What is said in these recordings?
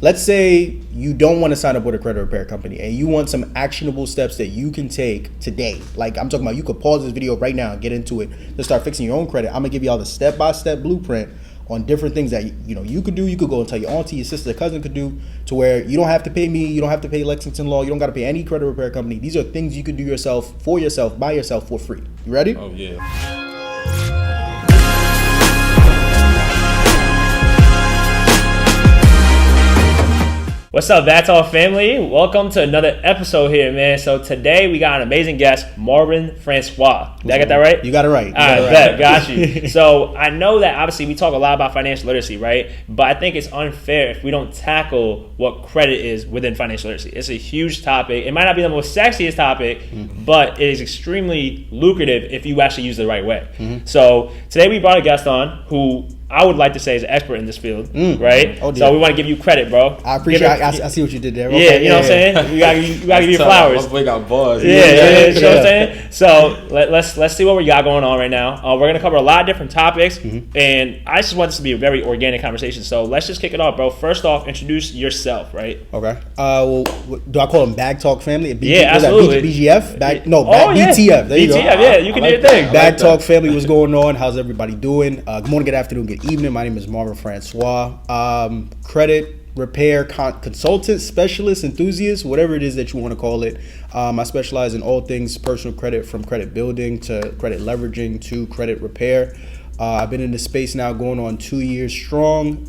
Let's say you don't want to sign up with a credit repair company and you want some actionable steps that you can take today. Like I'm talking about, you could pause this video right now and get into it to start fixing your own credit. I'm gonna give you all the step-by-step blueprint on different things that you could do. You could go and tell your auntie, your sister, cousin could do, to where you don't have to pay me, you don't have to pay Lexington Law, you don't got to pay any credit repair company. These are things you could do yourself, for yourself, by yourself, for free. You ready? Oh yeah. What's up, Factual family? Welcome to another episode here, man. So today we got an amazing guest, Marvin Francois. Did I get that right? You got it right. All right, got you. So I know that obviously we talk a lot about financial literacy, right? But I think it's unfair if we don't tackle what credit is within financial literacy. It's a huge topic. It might not be the most sexiest topic, but it is extremely lucrative if you actually use it the right way. So today we brought a guest on who I would like to say is an expert in this field, right? Oh, so we want to give you credit, bro. I appreciate it. I see what you did there. Okay, yeah, you know what I'm saying? You gotta give you flowers. My boy got bars. Yeah, you know what I'm saying? So let's see what we got going on right now. We're gonna cover a lot of different topics, and I just want this to be a very organic conversation. So let's just kick it off, bro. First off, introduce yourself, right? Okay. Well, do I call them Bag Talk family? Yeah, absolutely. BGF? BTF. There you go. BTF, yeah, you can do your thing. Bag Talk family, what's going on? How's everybody doing? Good morning, good afternoon, good evening. My name is Marvin Francois. Credit repair consultant, specialist, enthusiast, whatever it is that you want to call it. I specialize in all things personal credit, from credit building to credit leveraging to credit repair. I've been in this space now going on 2 years strong.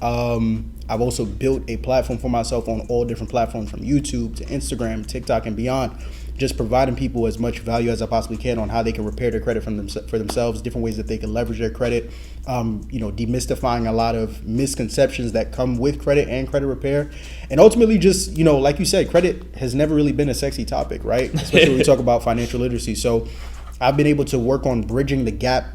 I've also built a platform for myself on all different platforms, from YouTube to Instagram, TikTok, and beyond. Just providing people as much value as I possibly can on how they can repair their credit for themselves, different ways that they can leverage their credit, demystifying a lot of misconceptions that come with credit and credit repair. And ultimately just, like you said, credit has never really been a sexy topic, right? Especially when we talk about financial literacy. So I've been able to work on bridging the gap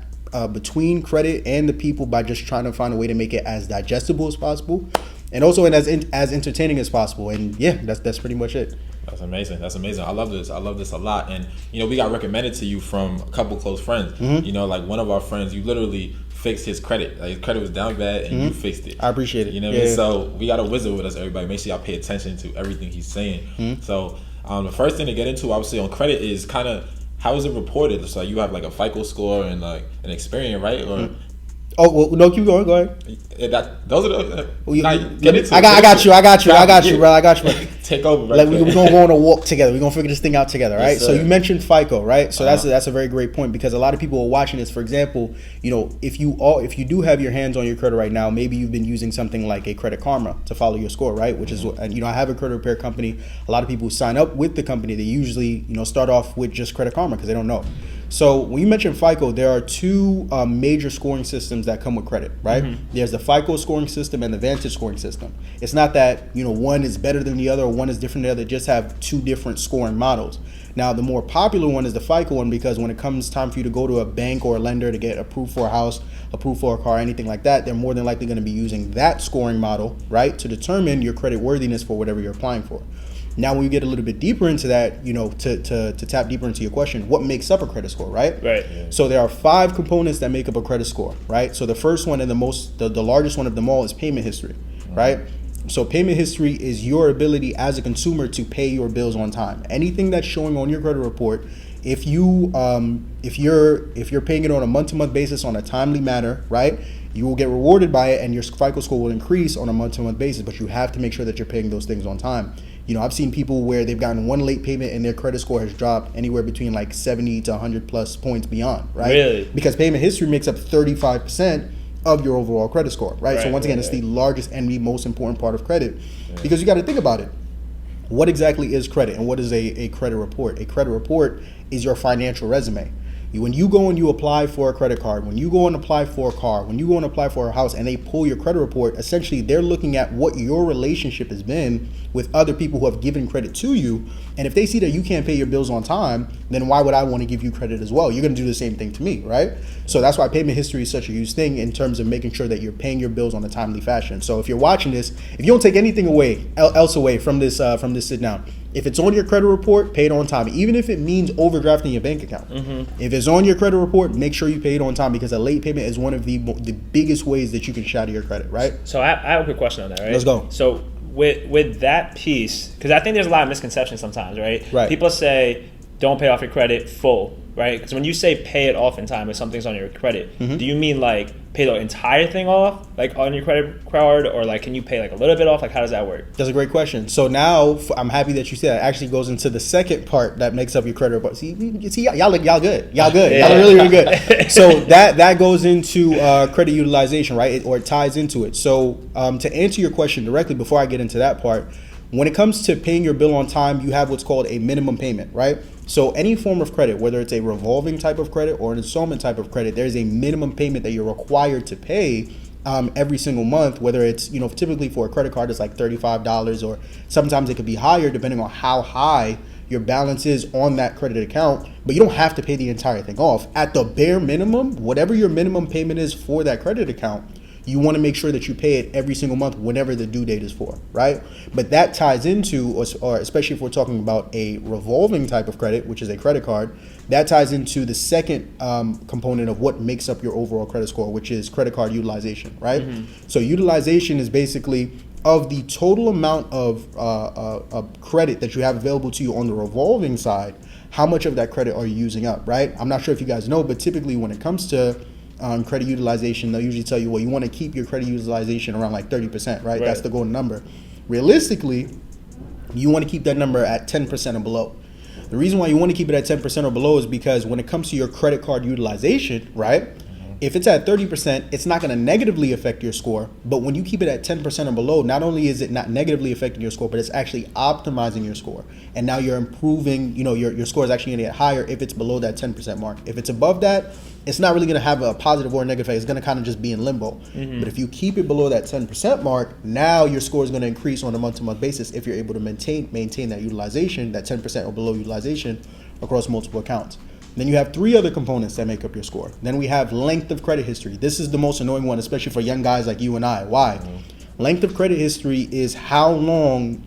between credit and the people by just trying to find a way to make it as digestible as possible, and also as entertaining as possible. And yeah, that's pretty much it. That's amazing. I love this a lot. And we got recommended to you from a couple close friends. Like one of our friends, you literally fixed his credit. Like his credit was down bad, and you fixed it. I appreciate it. You know what I mean? So we got a wizard with us, everybody. Make sure y'all pay attention to everything he's saying. So the first thing to get into, obviously, on credit is kind of how is it reported? So you have like a FICO score and like an Experian, right? Or oh, well, no, keep going. Go ahead. Those are the. I got you, bro. Take over. Right, we're gonna go on a walk together. We're gonna figure this thing out together, right? Yes, so you mentioned FICO, right? So that's a very great point, because a lot of people are watching this. For example, if you do have your hands on your credit right now, maybe you've been using something like a Credit Karma to follow your score, right? Which is, I have a credit repair company. A lot of people who sign up with the company, they usually start off with just Credit Karma because they don't know. So when you mention FICO, there are two major scoring systems that come with credit, right? There's the FICO scoring system and the Vantage scoring system. It's not that one is better than the other or one is different than the other. They just have two different scoring models. Now, the more popular one is the FICO one, because when it comes time for you to go to a bank or a lender to get approved for a house, approved for a car, anything like that, they're more than likely going to be using that scoring model, right, to determine your credit worthiness for whatever you're applying for. Now, when you get a little bit deeper into that, to tap deeper into your question, what makes up a credit score, right? Right. Yeah. So there are 5 components that make up a credit score, right? So the first one and the largest one of them all is payment history, right? So payment history is your ability as a consumer to pay your bills on time. Anything that's showing on your credit report, if you're paying it on a month-to-month basis on a timely manner, right, you will get rewarded by it, and your FICO score will increase on a month-to-month basis. But you have to make sure that you're paying those things on time. I've seen people where they've gotten one late payment and their credit score has dropped anywhere between like 70 to 100 plus points beyond, right? Really? Because payment history makes up 35% of your overall credit score, right? So once again, it's the largest and the most important part of credit, because you got to think about it. What exactly is credit, and what is a credit report? A credit report is your financial resume. When you go and you apply for a credit card, when you go and apply for a car, when you go and apply for a house, and they pull your credit report, essentially they're looking at what your relationship has been with other people who have given credit to you. And if they see that you can't pay your bills on time, then why would I want to give you credit as well? You're going to do the same thing to me, right? So that's why payment history is such a huge thing in terms of making sure that you're paying your bills on a timely fashion. So if you're watching this, if you don't take anything else away from this sit down, if it's on your credit report, pay it on time, even if it means overdrafting your bank account. If it's on your credit report, make sure you pay it on time, because a late payment is one of the biggest ways that you can shatter your credit, right? So I have a quick question on that, right? Let's go. So with that piece, because I think there's a lot of misconceptions sometimes, right? Right. People say don't pay off your credit full, right? Because when you say pay it off in time, if something's on your credit, do you mean like pay the entire thing off, like on your credit card, or like can you pay like a little bit off? Like how does that work? That's a great question. So now I'm happy that you said that. It actually goes into the second part that makes up your credit report. See, y'all good. Y'all good. Y'all really, really good. So that goes into credit utilization, right? Or it ties into it. So to answer your question directly, before I get into that part, when it comes to paying your bill on time, you have what's called a minimum payment, right? So any form of credit, whether it's a revolving type of credit or an installment type of credit, there's a minimum payment that you're required to pay every single month, whether it's, typically for a credit card, it's like $35, or sometimes it could be higher depending on how high your balance is on that credit account, but you don't have to pay the entire thing off. At the bare minimum, whatever your minimum payment is for that credit account, you want to make sure that you pay it every single month whenever the due date is for, right? But that ties into, or especially if we're talking about a revolving type of credit, which is a credit card, that ties into the second component of what makes up your overall credit score, which is credit card utilization, right? So utilization is basically of the total amount of credit that you have available to you on the revolving side, how much of that credit are you using up, right? I'm not sure if you guys know, but typically when it comes to credit utilization, they'll usually tell you, well, you want to keep your credit utilization around like 30%, right? That's the golden number. Realistically, you want to keep that number at 10% or below. The reason why you want to keep it at 10% or below is because when it comes to your credit card utilization, right? If it's at 30%, it's not going to negatively affect your score. But when you keep it at 10% or below, not only is it not negatively affecting your score, but it's actually optimizing your score. And now you're improving, your score is actually going to get higher if it's below that 10% mark. If it's above that, it's not really going to have a positive or a negative effect. It's going to kind of just be in limbo. But if you keep it below that 10% mark, now your score is going to increase on a month-to-month basis if you're able to maintain that utilization, that 10% or below utilization across multiple accounts. Then you have three other components that make up your score. Then we have length of credit history. This is the most annoying one, especially for young guys like you and I. Why? Length of credit history is how long,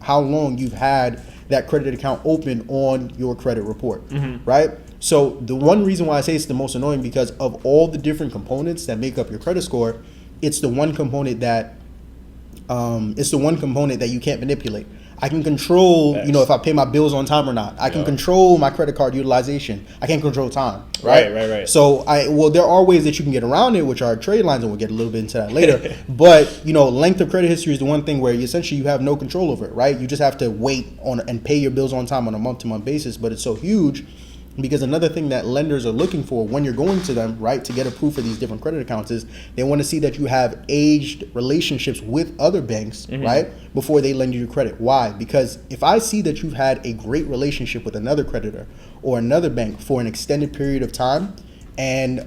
how long you've had that credit account open on your credit report, right? So the one reason why I say it's the most annoying, because of all the different components that make up your credit score, it's the one component that you can't manipulate. I can control, if I pay my bills on time or not. I can control my credit card utilization. I can't control time, right? Right. So there are ways that you can get around it, which are trade lines, and we'll get a little bit into that later. But, length of credit history is the one thing where you have no control over it, right? You just have to wait on and pay your bills on time on a month-to-month basis. But it's so huge because another thing that lenders are looking for when you're going to them, right, to get approved for these different credit accounts is they want to see that you have aged relationships with other banks, right, before they lend you your credit. Why? Because if I see that you've had a great relationship with another creditor or another bank for an extended period of time, and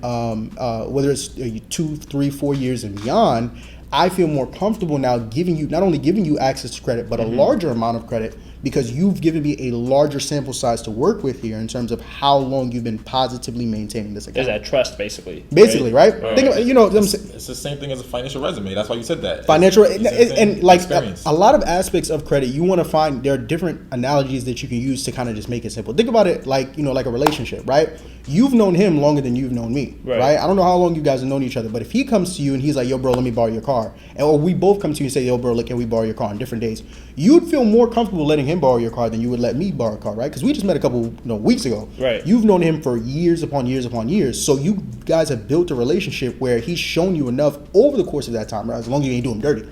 whether it's 2, 3, 4 years and beyond, I feel more comfortable now not only giving you access to credit, but a larger amount of credit, because you've given me a larger sample size to work with here in terms of how long you've been positively maintaining this account. There's that trust, basically. Basically, right? Think, it's the same thing as a financial resume. That's why you said that. Financial, and like a lot of aspects of credit, you want to find, there are different analogies that you can use to kind of just make it simple. Think about it like a relationship, right? You've known him longer than you've known me, right? I don't know how long you guys have known each other, but if he comes to you and he's like, yo, bro, let me borrow your car, or we both come to you and say, yo, bro, can we borrow your car on different days, you'd feel more comfortable letting him borrow your car than you would let me borrow a car, right? Because we just met a couple weeks ago. Right. You've known him for years upon years upon years, so you guys have built a relationship where he's shown you enough over the course of that time, right? As long as you ain't doing him dirty.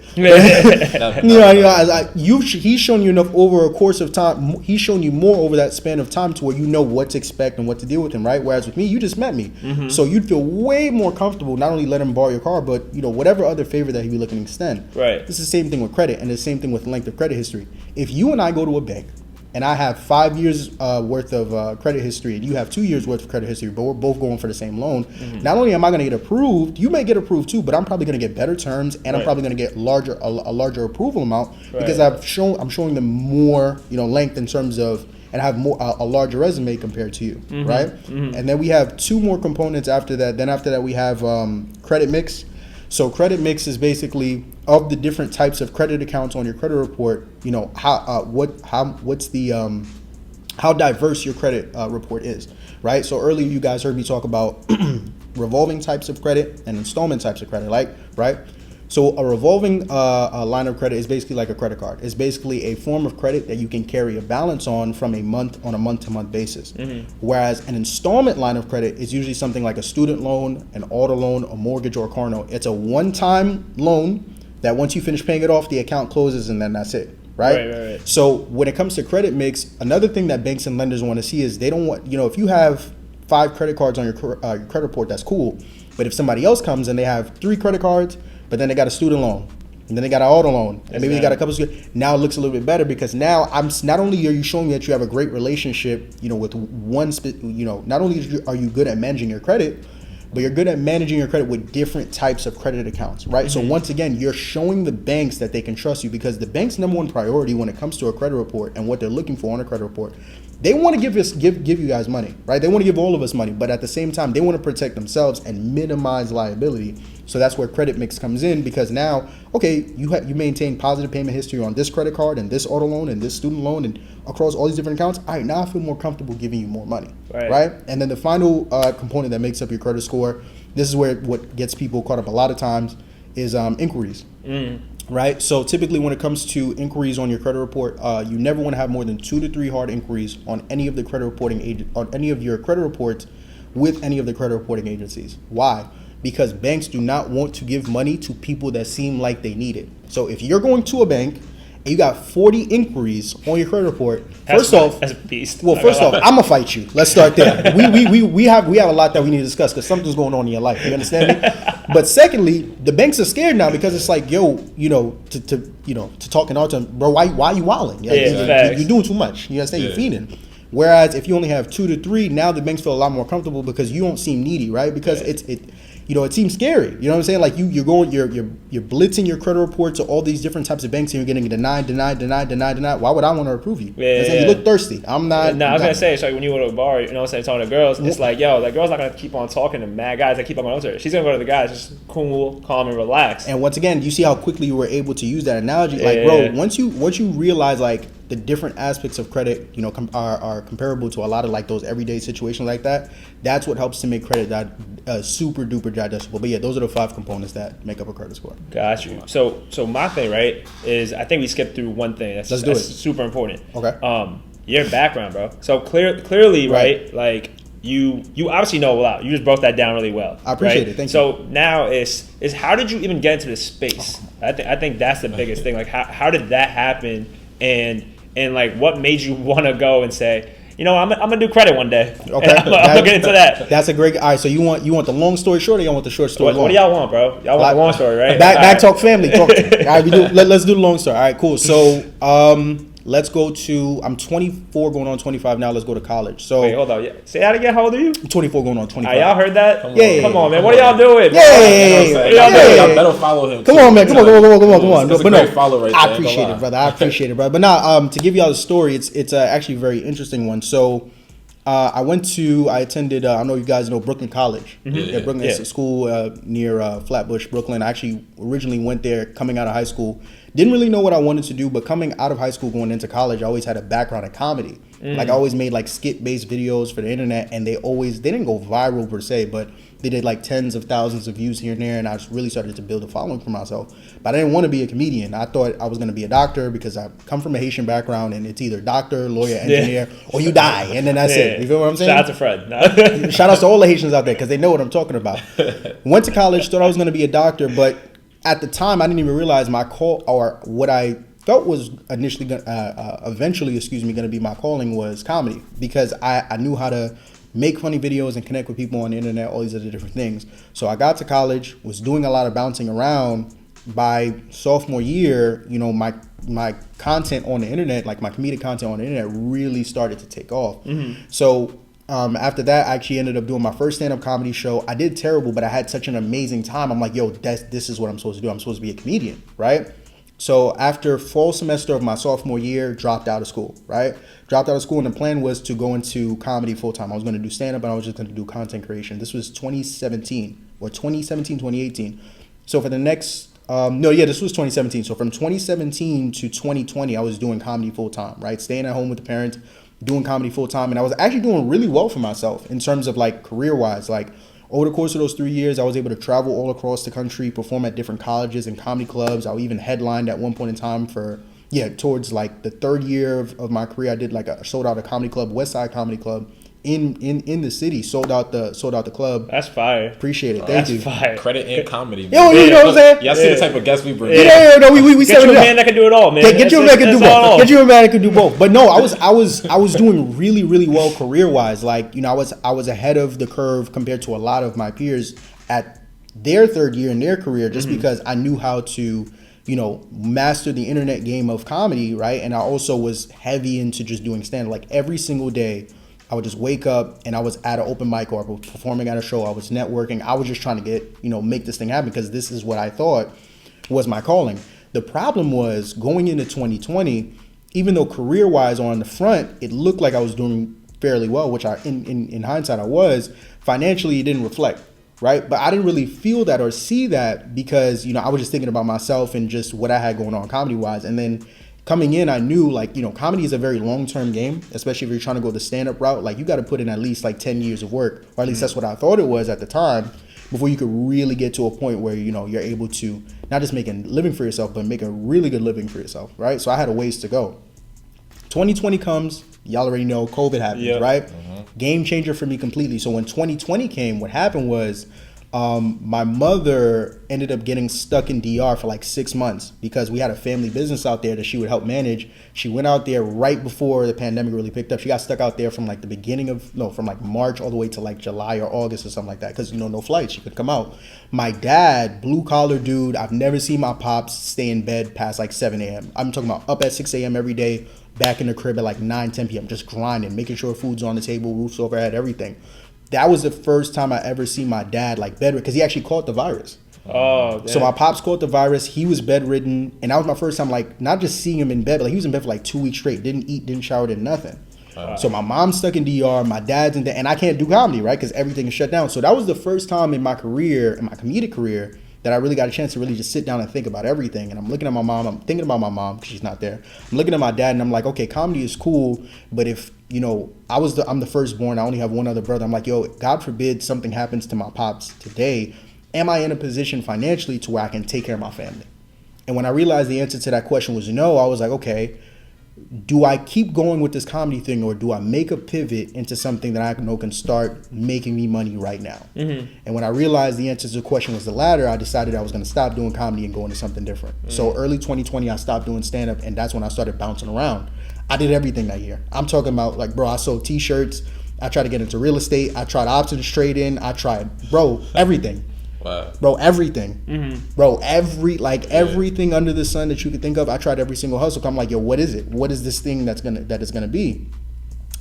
He's shown you enough over a course of time. He's shown you more over that span of time to where you know what to expect and what to deal with him, right? Whereas with me, you just met me, so you'd feel way more comfortable not only letting him borrow your car, but whatever other favor that he'd be looking to extend. Right. This is the same thing with credit, and the same thing with length of credit history. If you and I go to a bank and I have 5 years worth of credit history, and you have 2 years worth of credit history, but we're both going for the same loan, not only am I going to get approved, you may get approved too, but I'm probably going to get better terms, and I'm probably going to get a larger approval amount because I'm showing them more length in terms of, and I have a larger resume compared to you, right? And then we have two more components after that. Then after that we have credit mix. So credit mix is basically of the different types of credit accounts on your credit report, how diverse your credit report is, right? So earlier you guys heard me talk about revolving types of credit and installment types of credit, right? So a revolving line of credit is basically like a credit card. It's basically a form of credit that you can carry a balance on from a month-to-month basis. Whereas an installment line of credit is usually something like a student loan, an auto loan, a mortgage, or a car note. It's a one-time loan that once you finish paying it off, the account closes and then that's it. Right. So when it comes to credit mix, another thing that banks and lenders want to see is they don't want, if you have 5 credit cards on your credit report, that's cool. But if somebody else comes and they have 3 credit cards, but then they got a student loan, and then they got an auto loan, and maybe they got a couple of, now it looks a little bit better because now not only are you showing me that you have a great relationship, with one, not only are you good at managing your credit, but you're good at managing your credit with different types of credit accounts, right? So once again, you're showing the banks that they can trust you, because the bank's number one priority when it comes to a credit report and what they're looking for on a credit report, they want to give you guys money, right? They want to give all of us money, but at the same time, they want to protect themselves and minimize liability. So that's where credit mix comes in, because now, okay, you maintain positive payment history on this credit card and this auto loan and this student loan and across all these different accounts. All right, now I feel more comfortable giving you more money, right? And then the final component that makes up your credit score, this is where what gets people caught up a lot of times, is inquiries. Right. So typically when it comes to inquiries on your credit report, you never want to have more than 2 to 3 hard inquiries on any of the credit reporting on any of your credit reports with any of the credit reporting agencies. Why? Because banks do not want to give money to people that seem like they need it. So if you're going to a bank and you got 40 inquiries on your credit report, that's a beast. Well, first off, I'm gonna fight you. Let's start there. We have a lot that we need to discuss because something's going on in your life. You understand me? But secondly, the banks are scared now because it's like, to talk in our terms, bro, why you wilding? You're doing too much. You understand? You're feeding. Whereas if you only have 2 to 3, now the banks feel a lot more comfortable because you don't seem needy, right? Because it seems scary. You know what I'm saying? Like you're blitzing your credit report to all these different types of banks and you're getting denied. Why would I want to approve you? You look thirsty. I'm not. No, I was gonna say, it's like when you go to a bar, talking to girls, it's like, that girl's not gonna keep on talking to mad guys that keep on going to her. She's gonna go to the guys just cool, calm, and relax. And once again, you see how quickly you were able to use that analogy. Bro, once you realize like the different aspects of credit, are comparable to a lot of like those everyday situations like that. That's what helps to make credit that super duper digestible. But yeah, those are the 5 components that make up a credit score. Got you. So my thing, right, is I think we skipped through one thing that's super important. Okay. Your background, bro. So clearly, right, like you obviously know a lot. You just broke that down really well. I appreciate it. Thank you. So now is how did you even get into this space? I think that's the biggest thing. Like how did that happen? And like, what made you want to go and say, I'm gonna do credit one day. Okay, I'm gonna get into that. That's a great. All right, so you want the long story short, or you want the short story long? What do y'all want, bro? Y'all want the long story, right? Back talk family. Talk to me. All right, let's do the long story. All right, cool. So let's go to. I'm 24, going on 25 now. Let's go to college. So wait, hold on. Yeah. Say that again. How old are you? I'm 24, going on 25. Y'all heard that? Come on, man. What are y'all doing? Y'all better follow him. Come on, man. Come on. That's a great follow right there. I appreciate it, brother. I appreciate it, brother. But now, to give y'all the story, it's actually a very interesting one. So. I attended, I know you guys know Brooklyn College. Brooklyn is a school near Flatbush, Brooklyn. I actually originally went there coming out of high school. Didn't really know what I wanted to do, but coming out of high school, going into college, I always had a background in comedy. Like I always made like skit-based videos for the internet, and they didn't go viral per se, but they did like tens of thousands of views here and there, and I just really started to build a following for myself. But I didn't want to be a comedian. I thought I was going to be a doctor because I come from a Haitian background, and it's either doctor, lawyer, engineer, or you die, and then that's it. You feel what I'm saying? Shout out to Fred. Shout out to all the Haitians out there because they know what I'm talking about. Went to college, thought I was going to be a doctor, but at the time, I didn't even realize my call, or what I felt was eventually going to be my calling was comedy, because I knew how to make funny videos and connect with people on the internet, all these other different things. So I got to college, was doing a lot of bouncing around. By sophomore year, my content on the internet, like my comedic content on the internet, really started to take off. So after that, I actually ended up doing my first stand-up comedy show. I did terrible, but I had such an amazing time. I'm like, this is what I'm supposed to do. I'm supposed to be a comedian, right? So after fall semester of my sophomore year, dropped out of school, right? Dropped out of school, and the plan was to go into comedy full-time. I was going to do stand-up, and I was just going to do content creation. This was 2018. So for the next, this was 2017. So from 2017 to 2020, I was doing comedy full-time, right? Staying at home with the parents, doing comedy full-time. And I was actually doing really well for myself in terms of like career-wise. Like over the course of those 3 years, I was able to travel all across the country, perform at different colleges and comedy clubs. I even headlined at one point in time towards like the third year of my career. I did sold out a comedy club, West Side Comedy Club, in the city. Sold out the club. That's fire. Appreciate it. Thank you. Fire. Credit and comedy. You know what I'm saying? Y'all see the type of guests we bring. No, we Get you a man that can do it all, man. Get you a man that can do both. Get you a man that can do both. But no, I was doing really, really well career wise. Like, you know, I was ahead of the curve compared to a lot of my peers at their third year in their career, just because I knew how to, you know, master the internet game of comedy, right? And I also was heavy into just doing stand-up. Like every single day, I would just wake up and I was at an open mic or I was performing at a show. I was networking. I was just trying to make this thing happen because this is what I thought was my calling. The problem was going into 2020, even though career-wise or on the front, it looked like I was doing fairly well, which in hindsight I was. Financially, it didn't reflect, right? But I didn't really feel that or see that because, you know, I was just thinking about myself and just what I had going on comedy-wise. And then coming in, I knew, like, you know, comedy is a very long-term game, especially if you're trying to go the stand-up route. Like, you got to put in at least, like, 10 years of work, or at least that's what I thought it was at the time, before you could really get to a point where, you know, you're able to not just make a living for yourself, but make a really good living for yourself, right? So I had a ways to go. 2020 comes, y'all already know, COVID happens, right? Game changer for me completely. So when 2020 came, what happened was, my mother ended up getting stuck in DR for like 6 months because we had a family business out there that she would help manage. She went out there right before the pandemic really picked up. She got stuck out there from like from like March all the way to like July or August or something like that because, you know, no flights. She could come out. My dad, blue collar dude, I've never seen my pops stay in bed past like 7 a.m. I'm talking about up at 6 a.m. every day, back in the crib at like 9, 10 p.m. just grinding, making sure food's on the table, roofs overhead, everything. That was the first time I ever seen my dad like bedridden because he actually caught the virus. Oh, damn. So my pops caught the virus. He was bedridden, and that was my first time like not just seeing him in bed, but like he was in bed for like 2 weeks straight. Didn't eat, didn't shower, did nothing. So my mom's stuck in DR, my dad's in there, and I can't do comedy, right? Because everything is shut down. So that was the first time in my career, in my comedic career, that I really got a chance to really just sit down and think about everything. And I'm looking at my mom, I'm thinking about my mom because she's not there. I'm looking at my dad and I'm like, okay, comedy is cool, but if, you know, I'm the firstborn, I only have one other brother. I'm like, yo, God forbid something happens to my pops today. Am I in a position financially to where I can take care of my family? And when I realized the answer to that question was no, I was like, okay, do I keep going with this comedy thing or do I make a pivot into something that I know can start making me money right now? And when I realized the answer to the question was the latter, I decided I was going to stop doing comedy and go into something different. So early 2020, I stopped doing stand-up, and that's when I started bouncing around. I did everything that year. I'm talking about, like, bro, I sold t-shirts. I tried to get into real estate. I tried options trading. I tried, bro, everything. Wow. Bro, everything. Bro, everything under the sun that you could think of. I tried every single hustle. I'm like, yo, what is it? What is this thing that is gonna be?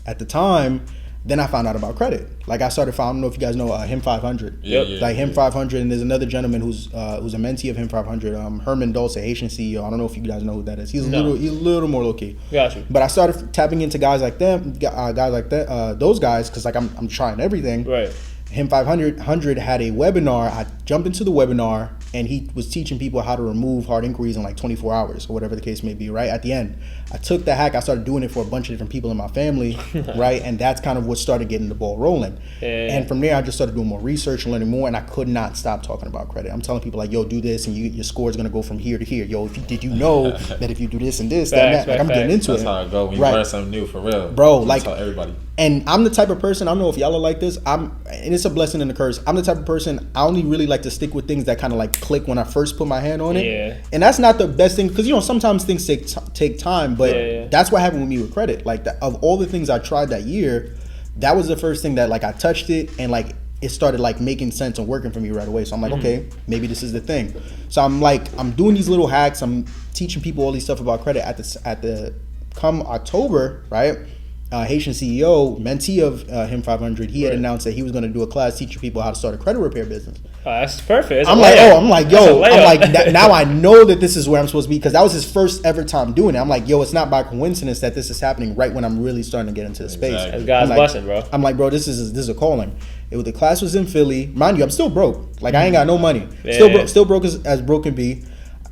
At the time, then I found out about credit. Like I started I don't know if you guys know Him 500. Him 500, and there's another gentleman who's a mentee of Him 500, Herman Dulce, Haitian CEO. I don't know if you guys know who that is. He's a little more low key. Gotcha. But I started tapping into guys like them, those guys, because like I'm trying everything. Right. Him 500 had a webinar. I jumped into the webinar, and he was teaching people how to remove hard inquiries in like 24 hours or whatever the case may be, right? At the end, I took the hack. I started doing it for a bunch of different people in my family, right? And that's kind of what started getting the ball rolling. And from there, I just started doing more research and learning more, and I could not stop talking about credit. I'm telling people like, yo, do this, and your score is going to go from here to here. Yo, did you know that if you do this and this, that, like I'm getting into that's it. That's how it go when you learn something new, for real. Bro, you like, tell everybody. And I'm the type of person, I don't know if y'all are like this, and it's a blessing and a curse. I'm the type of person, I only really like to stick with things that kind of like click when I first put my hand on it. Yeah. And that's not the best thing, because, you know, sometimes things take time, but that's what happened with me with credit. Like, of all the things I tried that year, that was the first thing that, like, I touched it, and, like, it started, like, making sense and working for me right away. So I'm like, okay, maybe this is the thing. So I'm like, I'm doing these little hacks, I'm teaching people all these stuff about credit come October, right? Haitian CEO, mentee of Him 500, he had announced that he was going to do a class teaching people how to start a credit repair business. That's perfect. I'm like, now I know that this is where I'm supposed to be, because that was his first ever time doing it. I'm like, yo, it's not by coincidence that this is happening right when I'm really starting to get into the space. That's God's blessing, bro. I'm like, bro, this is a calling. The class was in Philly. Mind you, I'm still broke. Like, I ain't got no money. Still broke as broke can be.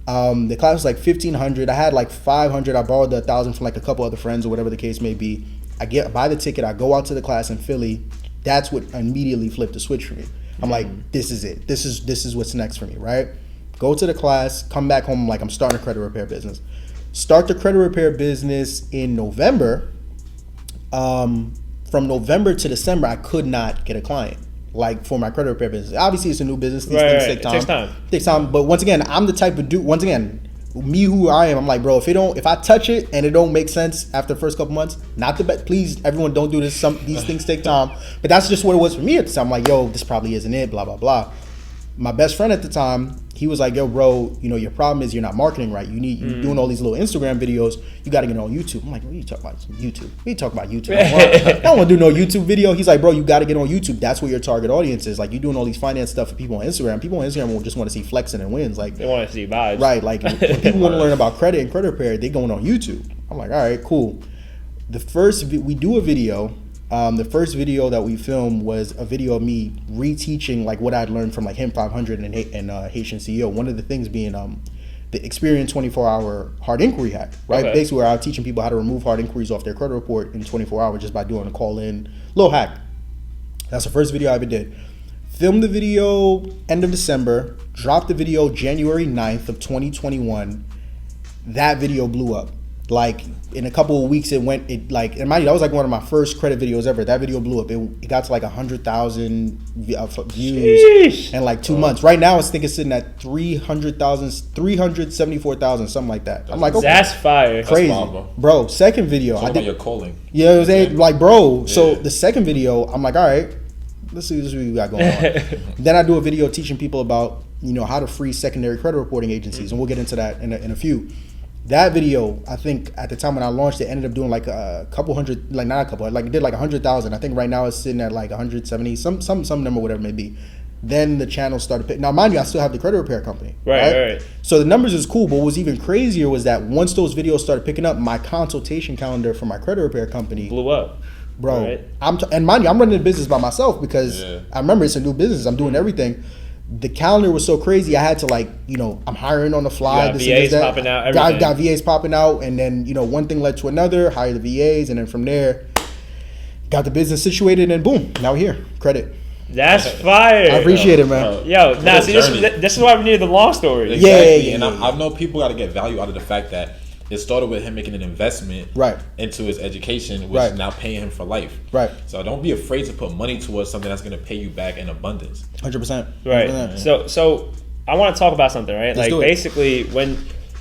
The class was like $1,500. I had like $500. I borrowed the $1,000 from like a couple other friends or whatever the case may be. I buy the ticket. I go out to the class in Philly. That's what immediately flipped the switch for me. I'm like, this is it. This is what's next for me, right? Go to the class, come back home, like I'm starting a credit repair business. Start the credit repair business in November. From November to December, I could not get a client, like for my credit repair business. Obviously, it's a new business. These things take time. It takes time. But once again, I'm the type of dude. Once again, me who I am, I'm like, bro, if I touch it and it don't make sense after the first couple months, not the best. Please, everyone, don't do this. These things take time. But that's just what it was for me at the time. I'm like, yo, this probably isn't it. Blah blah blah. My best friend at the time, he was like, yo, bro, your problem is you're not marketing right. You're doing all these little Instagram videos. You got to get on YouTube. I'm like, what are you talking about? YouTube. What are you talking about YouTube? I don't want to do no YouTube video. He's like, bro, you got to get on YouTube. That's where your target audience is. Like, you're doing all these finance stuff for people on Instagram. People on Instagram will just want to see flexing and wins. Like, they want to see vibes. Right. Like, when people want to learn about credit and credit repair, they going on YouTube. I'm like, all right, cool. We do a video. The first video that we filmed was a video of me reteaching like what I'd learned from like HIM 500 and Haitian CEO. One of the things being the Experience 24-hour hard inquiry hack, right? Okay. Basically, where I'm teaching people how to remove hard inquiries off their credit report in 24 hours just by doing a call-in little hack. That's the first video I ever did. Filmed the video end of December, dropped the video January 9th of 2021. That video blew up. Like in a couple of weeks, and mind you, that was like one of my first credit videos ever. That video blew up. It got to like 100,000 views in like 2 months. Right now, I think it's sitting at 374,000, something like that. I'm like, okay, that's fire, crazy, that's wild, bro. Second video, I did your calling. Yeah, it was like, bro. So the second video, I'm like, all right, let's see what we got going on. Then I do a video teaching people about how to free secondary credit reporting agencies, and we'll get into that in a few. That video, I think at the time when I launched it, ended up doing like a couple hundred, like not a couple, like it did like 100,000. I think right now it's sitting at like 170, some number, whatever it may be. Then the channel started picking. Now, mind you, I still have the credit repair company. Right. So the numbers is cool, but what was even crazier was that once those videos started picking up, my consultation calendar for my credit repair company blew up. Bro, right? And mind you, I'm running the business by myself because I remember it's a new business. I'm doing everything. The calendar was so crazy. I had to I'm hiring on the fly. You got VAs popping out. Everything. Got VAs popping out, and then one thing led to another. Hire the VAs, and then from there, got the business situated, and boom, now we're here. Credit. That's fire. I appreciate it, man. Yo, now see, this is why we needed the long story. Exactly. Yeah. And I know people got to get value out of the fact that it started with him making an investment into his education, which is now paying him for life. Right. So don't be afraid to put money towards something that's going to pay you back in abundance. 100%. Right. So I want to talk about something, right? Let's basically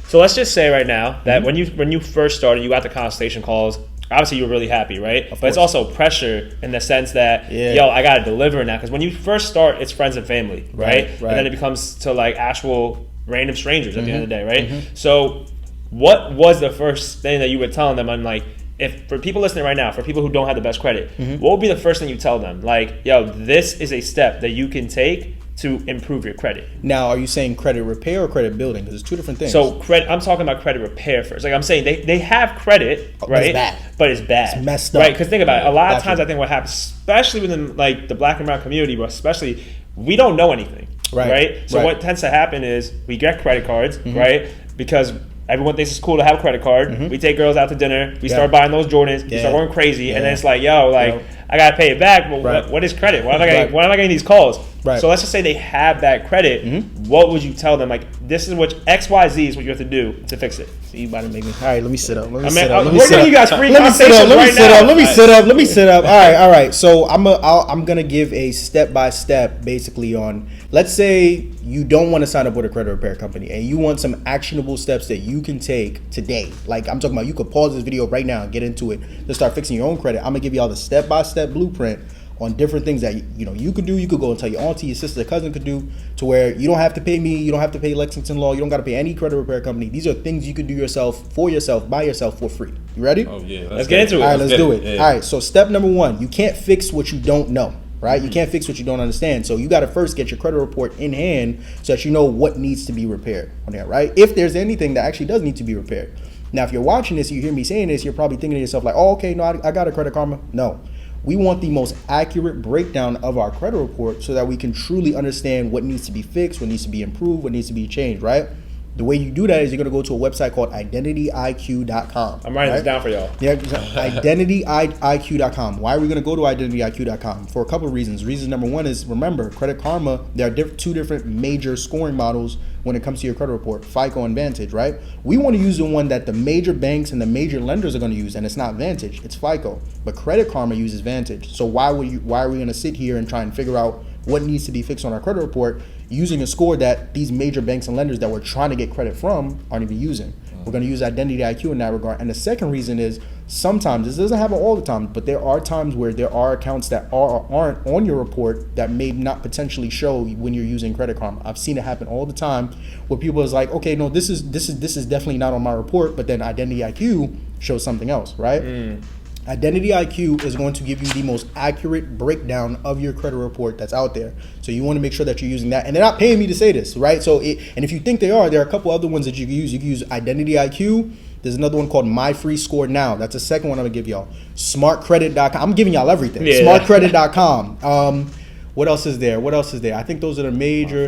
so let's just say right now that when you first started, you got the consultation calls. Obviously, you were really happy, right? But it's also pressure in the sense that, I got to deliver now. Because when you first start, it's friends and family, right? And then it becomes to like actual random strangers at the end of the day, right? So what was the first thing that you were telling them? I'm like, if for people listening right now, for people who don't have the best credit, what would be the first thing you tell them? Like, this is a step that you can take to improve your credit. Now, are you saying credit repair or credit building? Because it's two different things. So I'm talking about credit repair first. Like I'm saying, they have credit, right? But it's bad. It's messed up. Right? Because think about it. A lot of times I think what happens, especially within like the black and brown community, but especially, we don't know anything. Right? So what tends to happen is we get credit cards, right? Because everyone thinks it's cool to have a credit card. We take girls out to dinner. We start buying those Jordans. We start going crazy. And then it's like, I got to pay it back. But what is credit? Why am I getting these calls? So let's just say they have that credit. What would you tell them? Like, this is what XYZ is what you have to do to fix it. So you about to make me. All right, let me sit up. We're giving you guys free consultations right now. Let me sit up. All right. So I'm gonna give a step by step, basically on. Let's say you don't want to sign up with a credit repair company and you want some actionable steps that you can take today. Like I'm talking about, you could pause this video right now and get into it to start fixing your own credit. I'm gonna give you all the step by step blueprint on different things that you could do. You could go and tell your auntie, your sister, your cousin could do, to where you don't have to pay me, you don't have to pay Lexington Law, you don't got to pay any credit repair company. These are things you could do by yourself for free. You ready? Oh yeah, let's get into it. All right, let's do it. Yeah. All right, so step number 1, you can't fix what you don't know. Right? You can't fix what you don't understand. So you got to first get your credit report in hand so that you know what needs to be repaired on there, right? If there's anything that actually does need to be repaired. Now, if you're watching this, you hear me saying this, you're probably thinking to yourself like, oh, okay, no, I got a Credit Karma. No. We want the most accurate breakdown of our credit report so that we can truly understand what needs to be fixed, what needs to be improved, what needs to be changed, right? The way you do that is you're going to go to a website called identityiq.com. I'm writing this down for y'all. Yeah, identityiq.com. Why are we going to go to identityiq.com? For a couple of reasons. Reason number one is, remember, Credit Karma, there are two different major scoring models when it comes to your credit report, FICO and Vantage, right? We want to use the one that the major banks and the major lenders are going to use, and it's not Vantage, it's FICO. But Credit Karma uses Vantage. So why are we going to sit here and try and figure out what needs to be fixed on our credit report using a score that these major banks and lenders that we're trying to get credit from aren't even using? We're going to use Identity IQ in that regard. And the second reason is, sometimes, this doesn't happen all the time, but there are times where there are accounts that aren't on your report that may not potentially show when you're using Credit Karma. I've seen it happen all the time where people is like, okay, no, this is definitely not on my report, but then Identity IQ shows something else, right? Identity IQ is going to give you the most accurate breakdown of your credit report that's out there. So you want to make sure that you're using that. And they're not paying me to say this, right? And if you think they are, there are a couple other ones that you can use. You can use Identity IQ. There's another one called My Free Score Now. That's the second one I'm going to give y'all. SmartCredit.com. I'm giving y'all everything. Yeah. SmartCredit.com. What else is there? I think those are the major.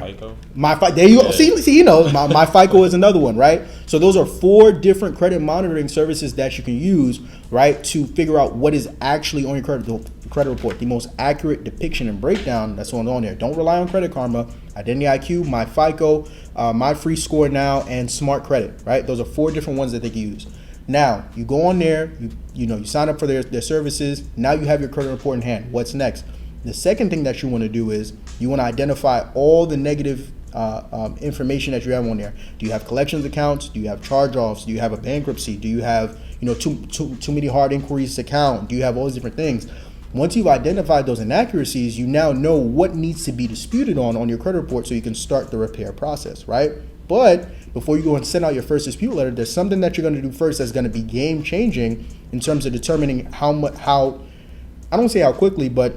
MyFICO. There you go. See, my FICO is another one, right? So those are 4 different credit monitoring services that you can use, right, to figure out what is actually on your credit report. The most accurate depiction and breakdown that's on there. Don't rely on Credit Karma, Identity IQ, My FICO, My Free Score Now, and Smart Credit, right? Those are 4 different ones that they can use. Now, you go on there, you sign up for their services. Now you have your credit report in hand. What's next? The second thing that you want to do is you want to identify all the negative information that you have on there. Do you have collections accounts? Do you have charge-offs? Do you have a bankruptcy? Do you have too many hard inquiries account? Do you have all these different things? Once you've identified those inaccuracies, you now know what needs to be disputed on your credit report so you can start the repair process, right? But before you go and send out your first dispute letter, there's something that you're going to do first that's going to be game-changing in terms of determining how I don't say how quickly, but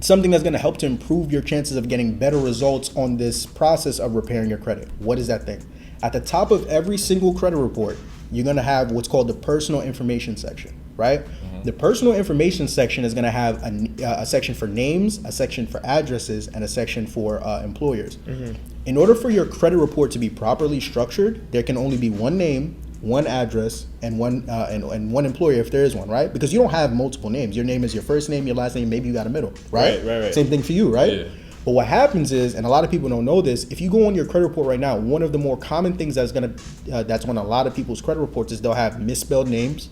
something that's going to help to improve your chances of getting better results on this process of repairing your credit. What is that thing? At the top of every single credit report, you're going to have what's called the personal information section, right? Mm-hmm. The personal information section is going to have a section for names, a section for addresses, and a section for employers. Mm-hmm. In order for your credit report to be properly structured, there can only be one name, one address, and one employer if there is one, right? Because you don't have multiple names. Your name is your first name, your last name, maybe you got a middle, right? Right. Same thing for you, right? Yeah. But what happens is, and a lot of people don't know this, if you go on your credit report right now, one of the more common things that's on a lot of people's credit reports is they'll have misspelled names,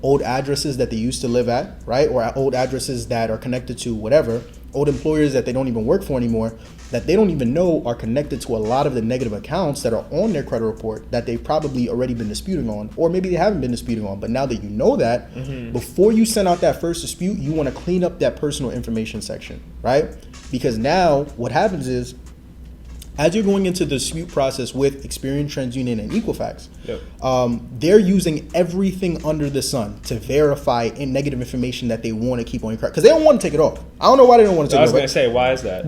old addresses that they used to live at, right? Or old addresses that are connected to whatever, old employers that they don't even work for anymore, that they don't even know are connected to a lot of the negative accounts that are on their credit report that they've probably already been disputing on, or maybe they haven't been disputing on. But now that you know that, before you send out that first dispute, you want to clean up that personal information section, right? Because now what happens is, as you're going into the dispute process with Experian, TransUnion, and Equifax, they're using everything under the sun to verify negative information that they want to keep on your credit, because they don't want to take it off. I don't know why they don't want to take it off. I was going to say, why is that?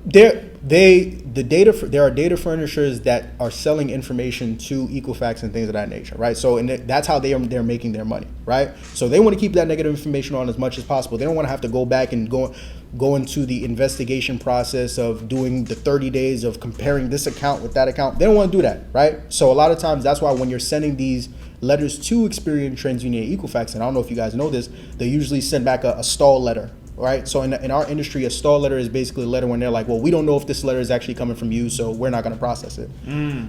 There are data furnishers that are selling information to Equifax and things of that nature, right? So that's how they're making their money, right? So they want to keep that negative information on as much as possible. They don't want to have to go back and go into the investigation process of doing the 30 days of comparing this account with that account. They don't want to do that, right? So a lot of times that's why when you're sending these letters to Experian, TransUnion, Equifax, and I don't know if you guys know this, they usually send back a stall letter, right? So in our industry, a stall letter is basically a letter when they're like, well, we don't know if this letter is actually coming from you, so we're not going to process it.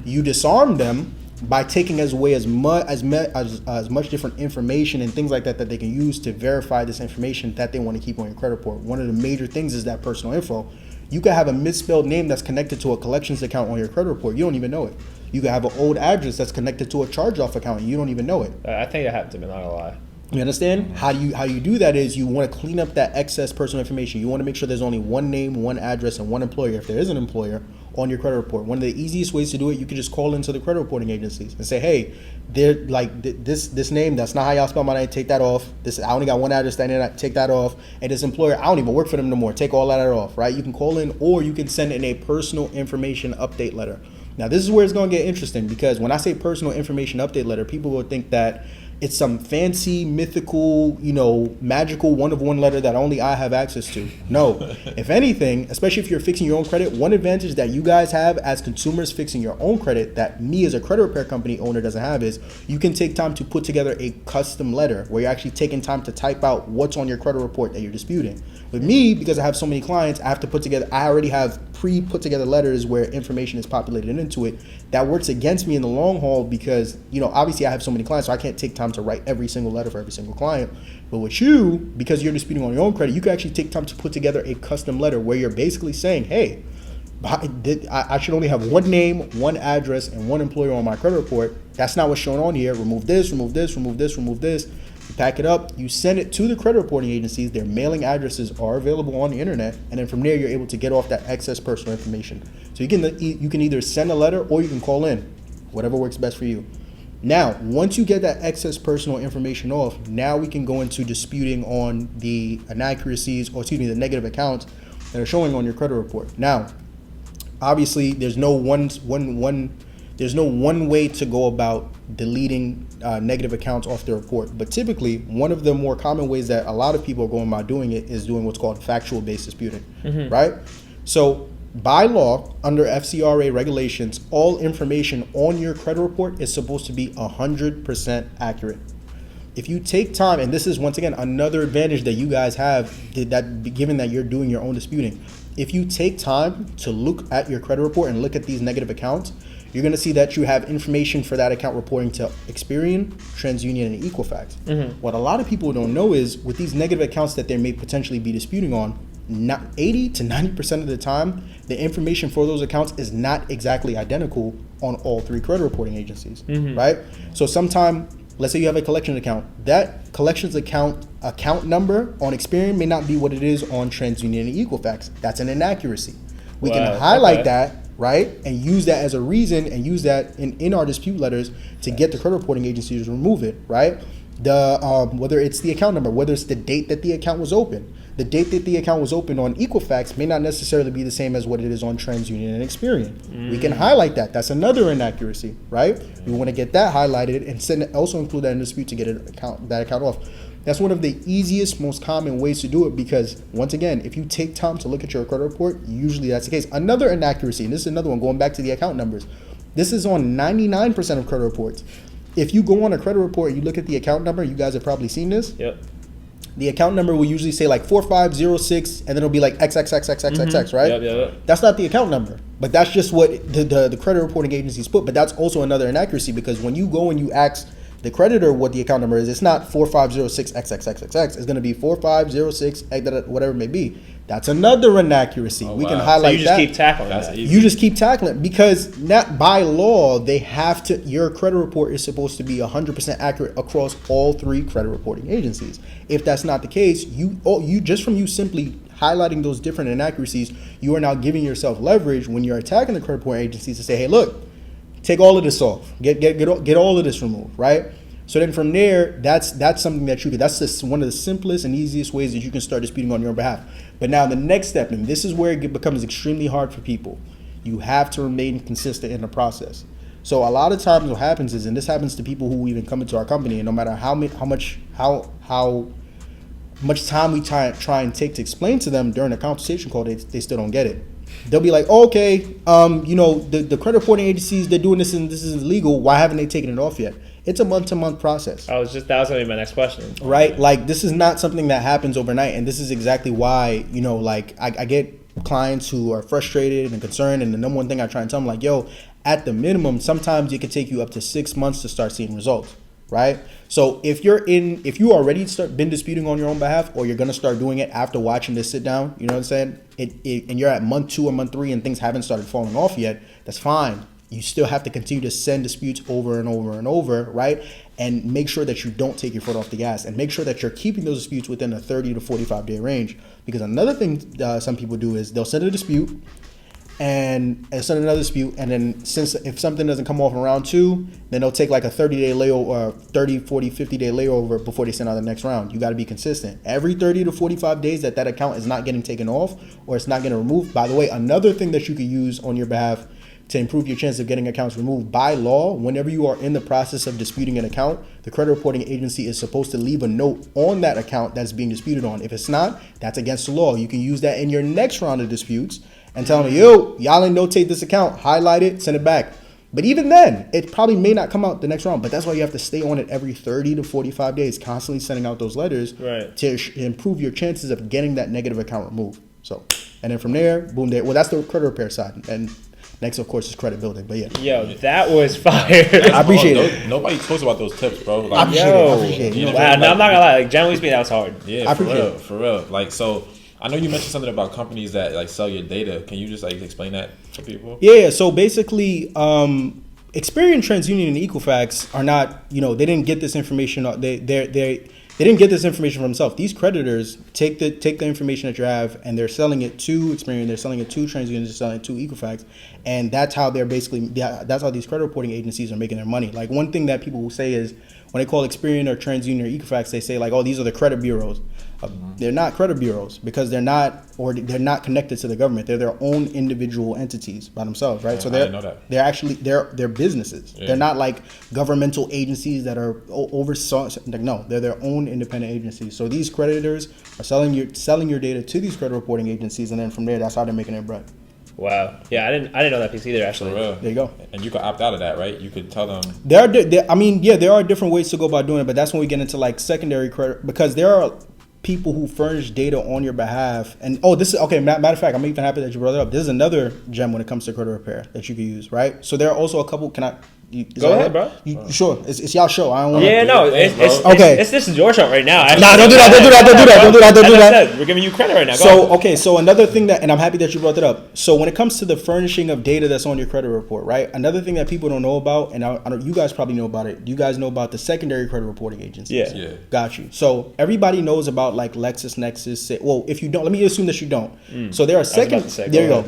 You disarm them by taking away as much different information and things like that they can use to verify this information that they want to keep on your credit report. One of the major things is that personal info. You could have a misspelled name that's connected to a collections account on your credit report. You don't even know it. You could have an old address that's connected to a charge-off account and you don't even know it. I think that happened to me, not gonna lie. You understand? How you do that is you want to clean up that excess personal information. You want to make sure there's only one name, one address, and one employer, if there is an employer, on your credit report. One of the easiest ways to do it, you can just call into the credit reporting agencies and say, hey, they're like this name, that's not how y'all spell my name, take that off. I only got one address, take that off. And this employer, I don't even work for them no more, take all that off, right? You can call in, or you can send in a personal information update letter. Now, this is where it's going to get interesting, because when I say personal information update letter, people will think that it's some fancy, mythical, magical one-of-one letter that only I have access to. No. If anything, especially if you're fixing your own credit, one advantage that you guys have as consumers fixing your own credit that me as a credit repair company owner doesn't have is you can take time to put together a custom letter where you're actually taking time to type out what's on your credit report that you're disputing. With me, because I have so many clients, I already have pre-put together letters where information is populated into it. That works against me in the long haul because, obviously I have so many clients, so I can't take time to write every single letter for every single client. But with you, because you're disputing on your own credit, you can actually take time to put together a custom letter where you're basically saying, hey, I should only have one name, one address, and one employer on my credit report. That's not what's shown on here. Remove this, remove this, remove this, remove this. You pack it up, you send it to the credit reporting agencies. Their mailing addresses are available on the internet, and then from there you're able to get off that excess personal information. So you can either send a letter or you can call in, whatever works best for you. Now, once you get that excess personal information off, now we can go into disputing on the inaccuracies, the negative accounts that are showing on your credit report. Now, obviously, there's no one way to go about deleting negative accounts off the report. But typically, one of the more common ways that a lot of people are going about doing it is doing what's called factual-based disputing, right? So by law, under FCRA regulations, all information on your credit report is supposed to be 100% accurate. If you take time, and this is once again another advantage that you guys have, that given that you're doing your own disputing, if you take time to look at your credit report and look at these negative accounts, you're going to see that you have information for that account reporting to Experian, TransUnion, and Equifax. What a lot of people don't know is with these negative accounts that they may potentially be disputing on, 80 to 90% of the time, the information for those accounts is not exactly identical on all three credit reporting agencies, right? So sometime, let's say you have a collection account. That collections account number on Experian may not be what it is on TransUnion and Equifax. That's an inaccuracy. We can highlight that, right, and use that as a reason and use that in our dispute letters to get the credit reporting agencies to remove it, right? Whether it's the account number, whether it's the date that the account was open. The date that the account was opened on Equifax may not necessarily be the same as what it is on TransUnion and Experian. We can highlight that. That's another inaccuracy, right? We want to get that highlighted and also include that in the dispute to get that account off. That's one of the easiest, most common ways to do it because, once again, if you take time to look at your credit report, usually that's the case. Another inaccuracy, and this is another one, going back to the account numbers. This is on 99% of credit reports. If you go on a credit report and you look at the account number, you guys have probably seen this. Yep. The account number will usually say like 4506, and then it'll be like XXXXXXX, right? Yep. That's not the account number, but that's just what the credit reporting agencies put. But that's also another inaccuracy because when you go and you ask the creditor what the account number is, it's not 4506XXXXX. It's going to be 4506, whatever it may be. That's another inaccuracy. We can highlight that. So you just keep tackling that. You just keep tackling it because not by law, they have to, your credit report is supposed to be 100% accurate across all three credit reporting agencies. If that's not the case, you just from you simply highlighting those different inaccuracies, you are now giving yourself leverage when you're attacking the credit reporting agencies to say, hey, look, take all of this off, get all of this removed, right? So then from there, that's something that you can, that's just one of the simplest and easiest ways that you can start disputing on your behalf. But now the next step, and this is where it becomes extremely hard for people, you have to remain consistent in the process. So a lot of times what happens is, and this happens to people who even come into our company, and no matter how much time we try and take to explain to them during a consultation call, they still don't get it. They'll be like, oh, okay, the credit reporting agencies, they're doing this and this is illegal. Why haven't they taken it off yet? It's a month-to-month process. That was going to be my next question. Right? Like, this is not something that happens overnight. And this is exactly why, I get clients who are frustrated and concerned. And the number one thing I try and tell them, like, yo, at the minimum, sometimes it could take you up to 6 months to start seeing results. Right? So if you already been disputing on your own behalf, or you're going to start doing it after watching this sit down, you know what I'm saying? And you're at month 2 or month 3 and things haven't started falling off yet, that's fine. You still have to continue to send disputes over and over and over, right? And make sure that you don't take your foot off the gas, and make sure that you're keeping those disputes within a 30 to 45 day range. Because another thing some people do is they'll send a dispute and send another dispute, and then if something doesn't come off in round 2, then they'll take like a 30-day layover, 30, 40, 50-day layover before they send out the next round. You got to be consistent. Every 30 to 45 days that account is not getting taken off or it's not getting removed. By the way, another thing that you could use on your behalf to improve your chance of getting accounts removed. By law, whenever you are in the process of disputing an account, the credit reporting agency is supposed to leave a note on that account that's being disputed on. If it's not, that's against the law. You can use that in your next round of disputes and tell them, yo, y'all ain't notate this account, highlight it, send it back. But even then, it probably may not come out the next round. But that's why you have to stay on it every 30 to 45 days, constantly sending out those letters to improve your chances of getting that negative account removed. So, and then from there, boom, there. Well, that's the credit repair side. And next, of course, is credit building. But yeah. Yo, that was fire. I appreciate it. Nobody talks about those tips, bro. I appreciate it. Wow, no, I'm not gonna lie. Like, generally speaking, that was hard. Yeah, I appreciate it. For real. Like, so I know you mentioned something about companies that like sell your data. Can you just like explain that to people? Yeah. So basically, Experian, TransUnion, and Equifax are not. They didn't get this information. They didn't get this information from themselves. These creditors take the information that you have and they're selling it to Experian, they're selling it to TransUnion, they're selling it to Equifax, and that's how that's how these credit reporting agencies are making their money. Like one thing that people will say is when they call Experian or TransUnion or Equifax, they say like, oh, these are the credit bureaus. They're not credit bureaus because they're not connected to the government. They're their own individual entities by themselves, right? Yeah, so I didn't know that. they're actually they're businesses. Yeah. They're not like governmental agencies that are oversaw. Like, no, they're their own independent agencies. So these creditors are selling your data to these credit reporting agencies, and then from there, that's how they're making their bread. Wow. Yeah, I didn't know that piece either. Actually, For real. There you go. And you could opt out of that, right? You could tell them. There are different ways to go about doing it, but that's when we get into like secondary credit, because there are people who furnish data on your behalf. And this is okay. Matter of fact, I'm even happy that you brought it up. This is another gem when it comes to credit repair that you can use, right? So there are also a couple. Can I? Go ahead, bro. You sure? It's y'all show. I don't want. Yeah, no, this is your show right now. Nah, don't do that. We're giving you credit right now. So another thing and I'm happy that you brought that up. So when it comes to the furnishing of data that's on your credit report, right? Another thing that people don't know about, and I don't, you guys probably know about it. You guys know about the secondary credit reporting agencies. Yeah. Got you. So everybody knows about like LexisNexis. Well, if you don't, let me assume that you don't. So there are there you go.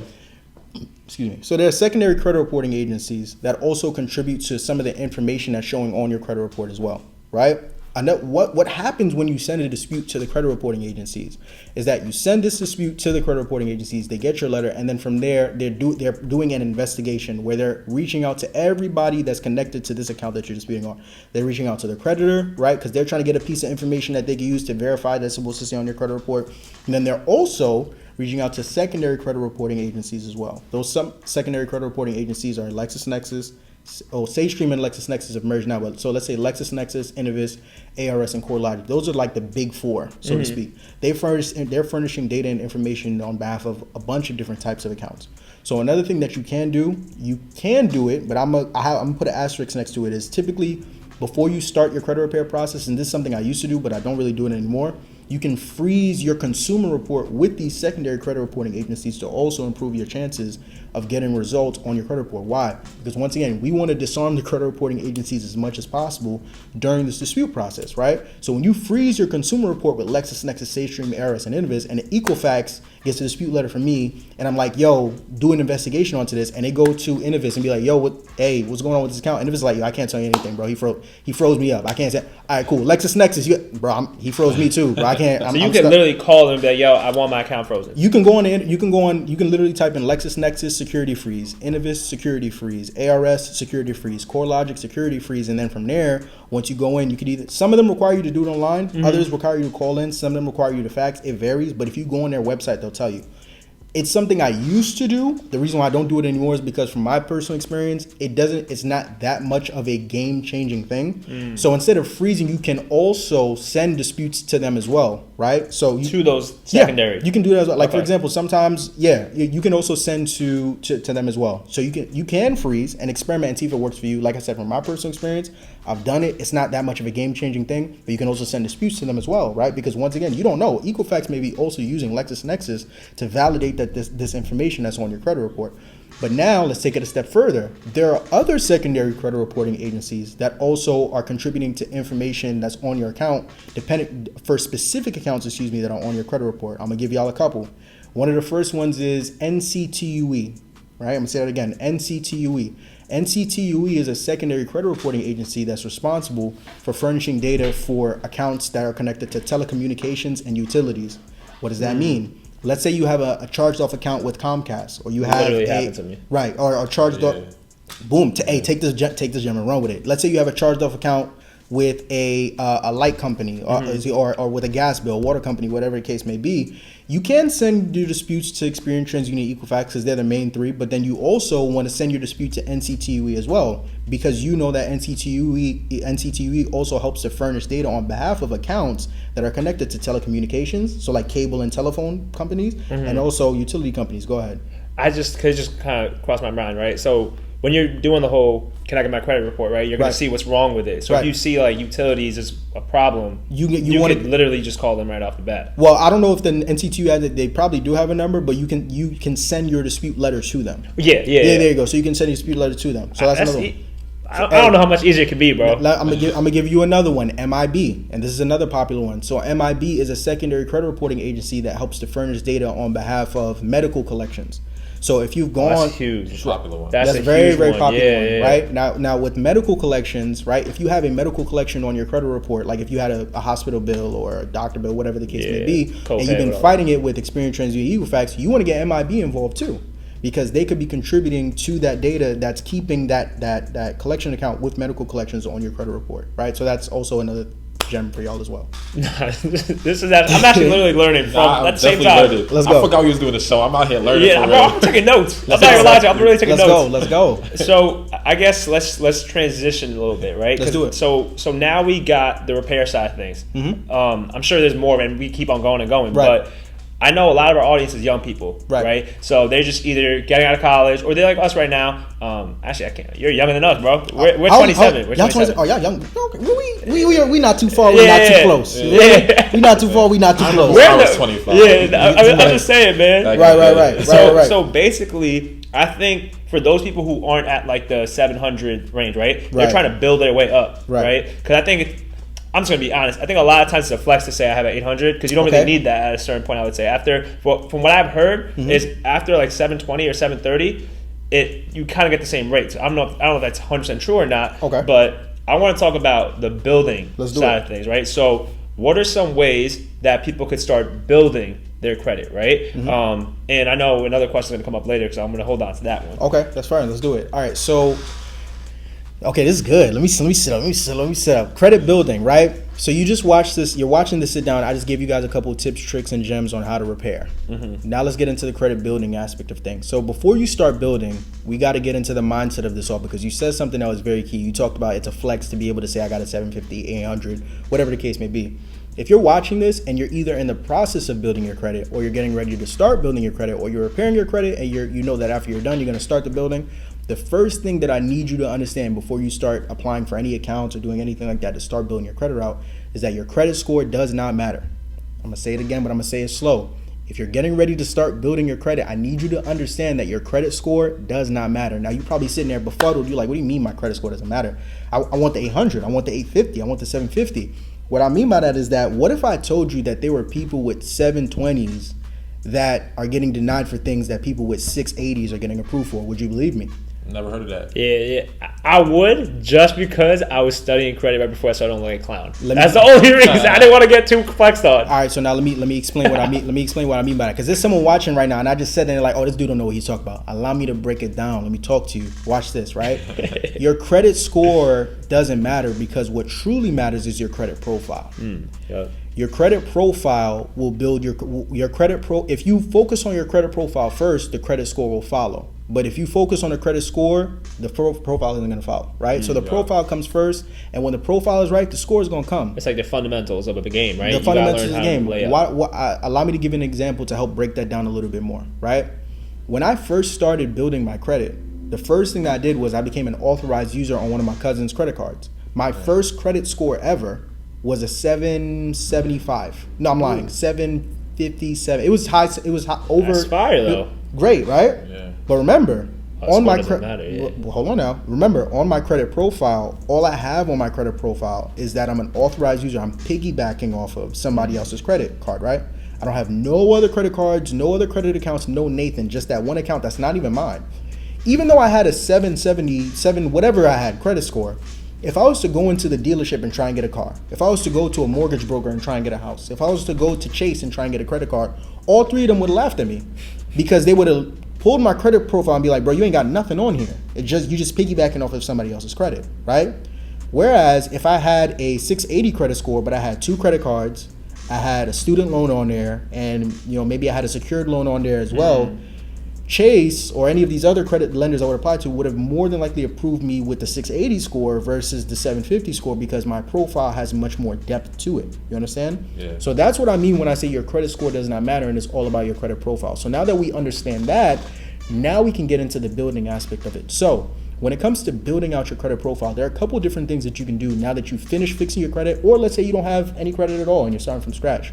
Excuse me. So there are secondary credit reporting agencies that also contribute to some of the information that's showing on your credit report as well, right? And what happens when you send a dispute to the credit reporting agencies is that you send this dispute to the credit reporting agencies, they get your letter, and then from there they're doing an investigation where they're reaching out to everybody that's connected to this account that you're disputing on. They're reaching out to the creditor, right? Because they're trying to get a piece of information that they can use to verify that's supposed to say on your credit report. And then they're also reaching out to secondary credit reporting agencies as well. Some secondary credit reporting agencies are LexisNexis. SageStream and LexisNexis have merged now, but so let's say LexisNexis, Innovis, ARS, and CoreLogic. Those are like the big four, so to speak. They're furnishing data and information on behalf of a bunch of different types of accounts. So another thing that you can do it, but I'm gonna put an asterisk next to it, is typically before you start your credit repair process, and this is something I used to do, but I don't really do it anymore, you can freeze your consumer report with these secondary credit reporting agencies to also improve your chances of getting results on your credit report. Why? Because once again, we want to disarm the credit reporting agencies as much as possible during this dispute process, right? So when you freeze your consumer report with LexisNexis, SageStream, ARS, and Innovis, and Equifax gets a dispute letter from me, and I'm like, yo, do an investigation onto this, and they go to Innovis and be like, yo, what's going on with this account? And Innovis is like, yo, I can't tell you anything, bro. He froze me up. I can't say, all right, cool. LexisNexis, he froze me too, bro. I can't. So you can literally call them and be like, yo, I want my account frozen. You can literally type in LexisNexis security freeze, Innovis security freeze, ARS security freeze, CoreLogic security freeze, and then from there, once you go in, you could either, some of them require you to do it online, others require you to call in, some of them require you to fax. It varies, but if you go on their website, they'll tell you. It's something I used to do. The reason why I don't do it anymore is because from my personal experience, it's not that much of a game-changing thing. So instead of freezing, you can also send disputes to them as well, right? So to those secondary. Yeah, you can do that as well. Like, for example, sometimes, you can also send to them as well. So you can freeze and experiment and see if it works for you. Like I said, from my personal experience, I've done it. It's not that much of a game-changing thing, but you can also send disputes to them as well, right? Because once again, you don't know. Equifax may be also using LexisNexis to validate that this information that's on your credit report. But now let's take it a step further. There are other secondary credit reporting agencies that also are contributing to information that's on your account, for specific accounts, that are on your credit report. I'm gonna give y'all a couple. One of the first ones is NCTUE, right? I'm gonna say that again, NCTUE. NCTUE is a secondary credit reporting agency that's responsible for furnishing data for accounts that are connected to telecommunications and utilities. What does that mean? Let's say you have a charged off account with Comcast, or you have Literally happened to me. Right, or charged off. Boom. Take this gem and run with it. Let's say you have a charged off account with a light company, or with a gas bill, water company, whatever the case may be. You can send your disputes to Experian, TransUnion, Equifax, because they're the main three. But then you also want to send your dispute to NCTUE as well, because you know that NCTUE also helps to furnish data on behalf of accounts that are connected to telecommunications, so like cable and telephone companies, and also utility companies. Go ahead. Cause it just kind of crossed my mind, right? So when you're doing the whole can I get my credit report, right? You're going to see what's wrong with it. So if you see like utilities is a problem, you could literally just call them right off the bat. Well, I don't know if the NCTU has it. They probably do have a number, but you can send your dispute letter to them. Yeah. There you go. So you can send your dispute letter to them. So that's another one. I don't know how much easier it could be, bro. I'm gonna give you another one, MIB, and this is another popular one. So MIB is a secondary credit reporting agency that helps to furnish data on behalf of medical collections. So if you've gone, that's huge. That's a popular one. That's a very popular one, right? Now with medical collections, right? If you have a medical collection on your credit report, like if you had a hospital bill or a doctor bill, whatever the case may be, and you've been fighting it with Experian, TransUnion, Equifax, you want to get MIB involved too, because they could be contributing to that data that's keeping that collection account with medical collections on your credit report, right? So that's also another gem for y'all as well. I'm actually literally learning from at the same time. Let's go. I forgot we was doing the show. I'm out here learning. Yeah, I'm taking notes. I'm not gonna lie to you. I'm really taking notes. Let's go. So I guess let's transition a little bit, right? Let's do it. So now we got the repair side of things. I'm sure there's more, and we keep on going and going, but I know a lot of our audience is young people, right? So they're just either getting out of college, or they're like us right now. Actually, I can't. You're younger than us, bro. We're 27. We're 27. Oh, y'all young. Okay. We not too far. We're not too close. We not too far. We not too close. I was 25. Yeah, I'm just saying, man. Right. So basically, I think for those people who aren't at like the 700 range, right? They're trying to build their way up, right? Because I think I'm just gonna be honest. I think a lot of times it's a flex to say I have an 800 because you don't really need that at a certain point. I would say from what I've heard is after like 720 or 730, you kind of get the same rates. I don't know if that's 100% true or not. But I want to talk about the building side of things, right? So what are some ways that people could start building their credit, right? And I know another question is gonna come up later, so I'm gonna hold on to that one. Okay, that's fine. Let's do it. All right, so. Okay, this is good. Let me set up. Credit building, right? So you just watch this. You're watching this sit down. I just gave you guys a couple of tips, tricks, and gems on how to repair. Now let's get into the credit building aspect of things. So before you start building, we got to get into the mindset of this all, because you said something that was very key. You talked about it's a flex to be able to say I got a 750, 800, whatever the case may be. If you're watching this and you're either in the process of building your credit, or you're getting ready to start building your credit, or you're repairing your credit and you know that after you're done, you're going to start the building. The first thing that I need you to understand before you start applying for any accounts or doing anything like that to start building your credit out is that your credit score does not matter. I'm going to say it again, but I'm going to say it slow. If you're getting ready to start building your credit, I need you to understand that your credit score does not matter. Now, you're probably sitting there befuddled. You're like, what do you mean my credit score doesn't matter? I want the 800. I want the 850. I want the 750. What I mean by that is that what if I told you that there were people with 720s that are getting denied for things that people with 680s are getting approved for? Would you believe me? Never heard of that. Yeah. I would, just because I was studying credit right before I started on like a clown. That's the only reason. I didn't want to get too flexed on. All right, so now let me explain what I mean. Let me explain what I mean by that, because there's someone watching right now, and I just said that, like, oh, this dude don't know what he's talking about. Allow me to break it down. Let me talk to you. Watch this, right? Your credit score doesn't matter, because what truly matters is your credit profile. Your credit profile will build your credit If you focus on your credit profile first, the credit score will follow. But if you focus on the credit score, the profile isn't going to follow, right? So the profile comes first, and when the profile is right, the score is going to come. It's like the fundamentals of the game, right? The fundamentals of the game. Allow me to give you an example to help break that down a little bit more, right? When I first started building my credit, the first thing that I did was I became an authorized user on one of my cousin's credit cards. My first credit score ever was a 775. No, I'm lying. 757. It was high. It was high, over. That's fire, though. Great, right? Yeah. But remember, on my hold on now. Remember, on my credit profile, all I have on my credit profile is that I'm an authorized user. I'm piggybacking off of somebody else's credit card, right? I don't have no other credit cards, no other credit accounts, no Nathan, just that one account that's not even mine. Even though I had a 777, whatever I had, credit score, If I was to go into the dealership and try and get a car, if I was to go to a mortgage broker and try and get a house, if I was to go to Chase and try and get a credit card, all three of them would have laughed at me because they would have pulled my credit profile and be like, bro, you ain't got nothing on here. You just piggybacking off of somebody else's credit, right? Whereas if I had a 680 credit score, but I had 2 credit cards, I had a student loan on there, and maybe I had a secured loan on there as well, Chase or any of these other credit lenders I would apply to would have more than likely approved me with the 680 score versus the 750 score because my profile has much more depth to it. You understand? Yeah. So that's what I mean when I say your credit score does not matter and it's all about your credit profile. So now that we understand that, now we can get into the building aspect of it. So when it comes to building out your credit profile, there are a couple different things that you can do now that you've finished fixing your credit, or let's say you don't have any credit at all and you're starting from scratch.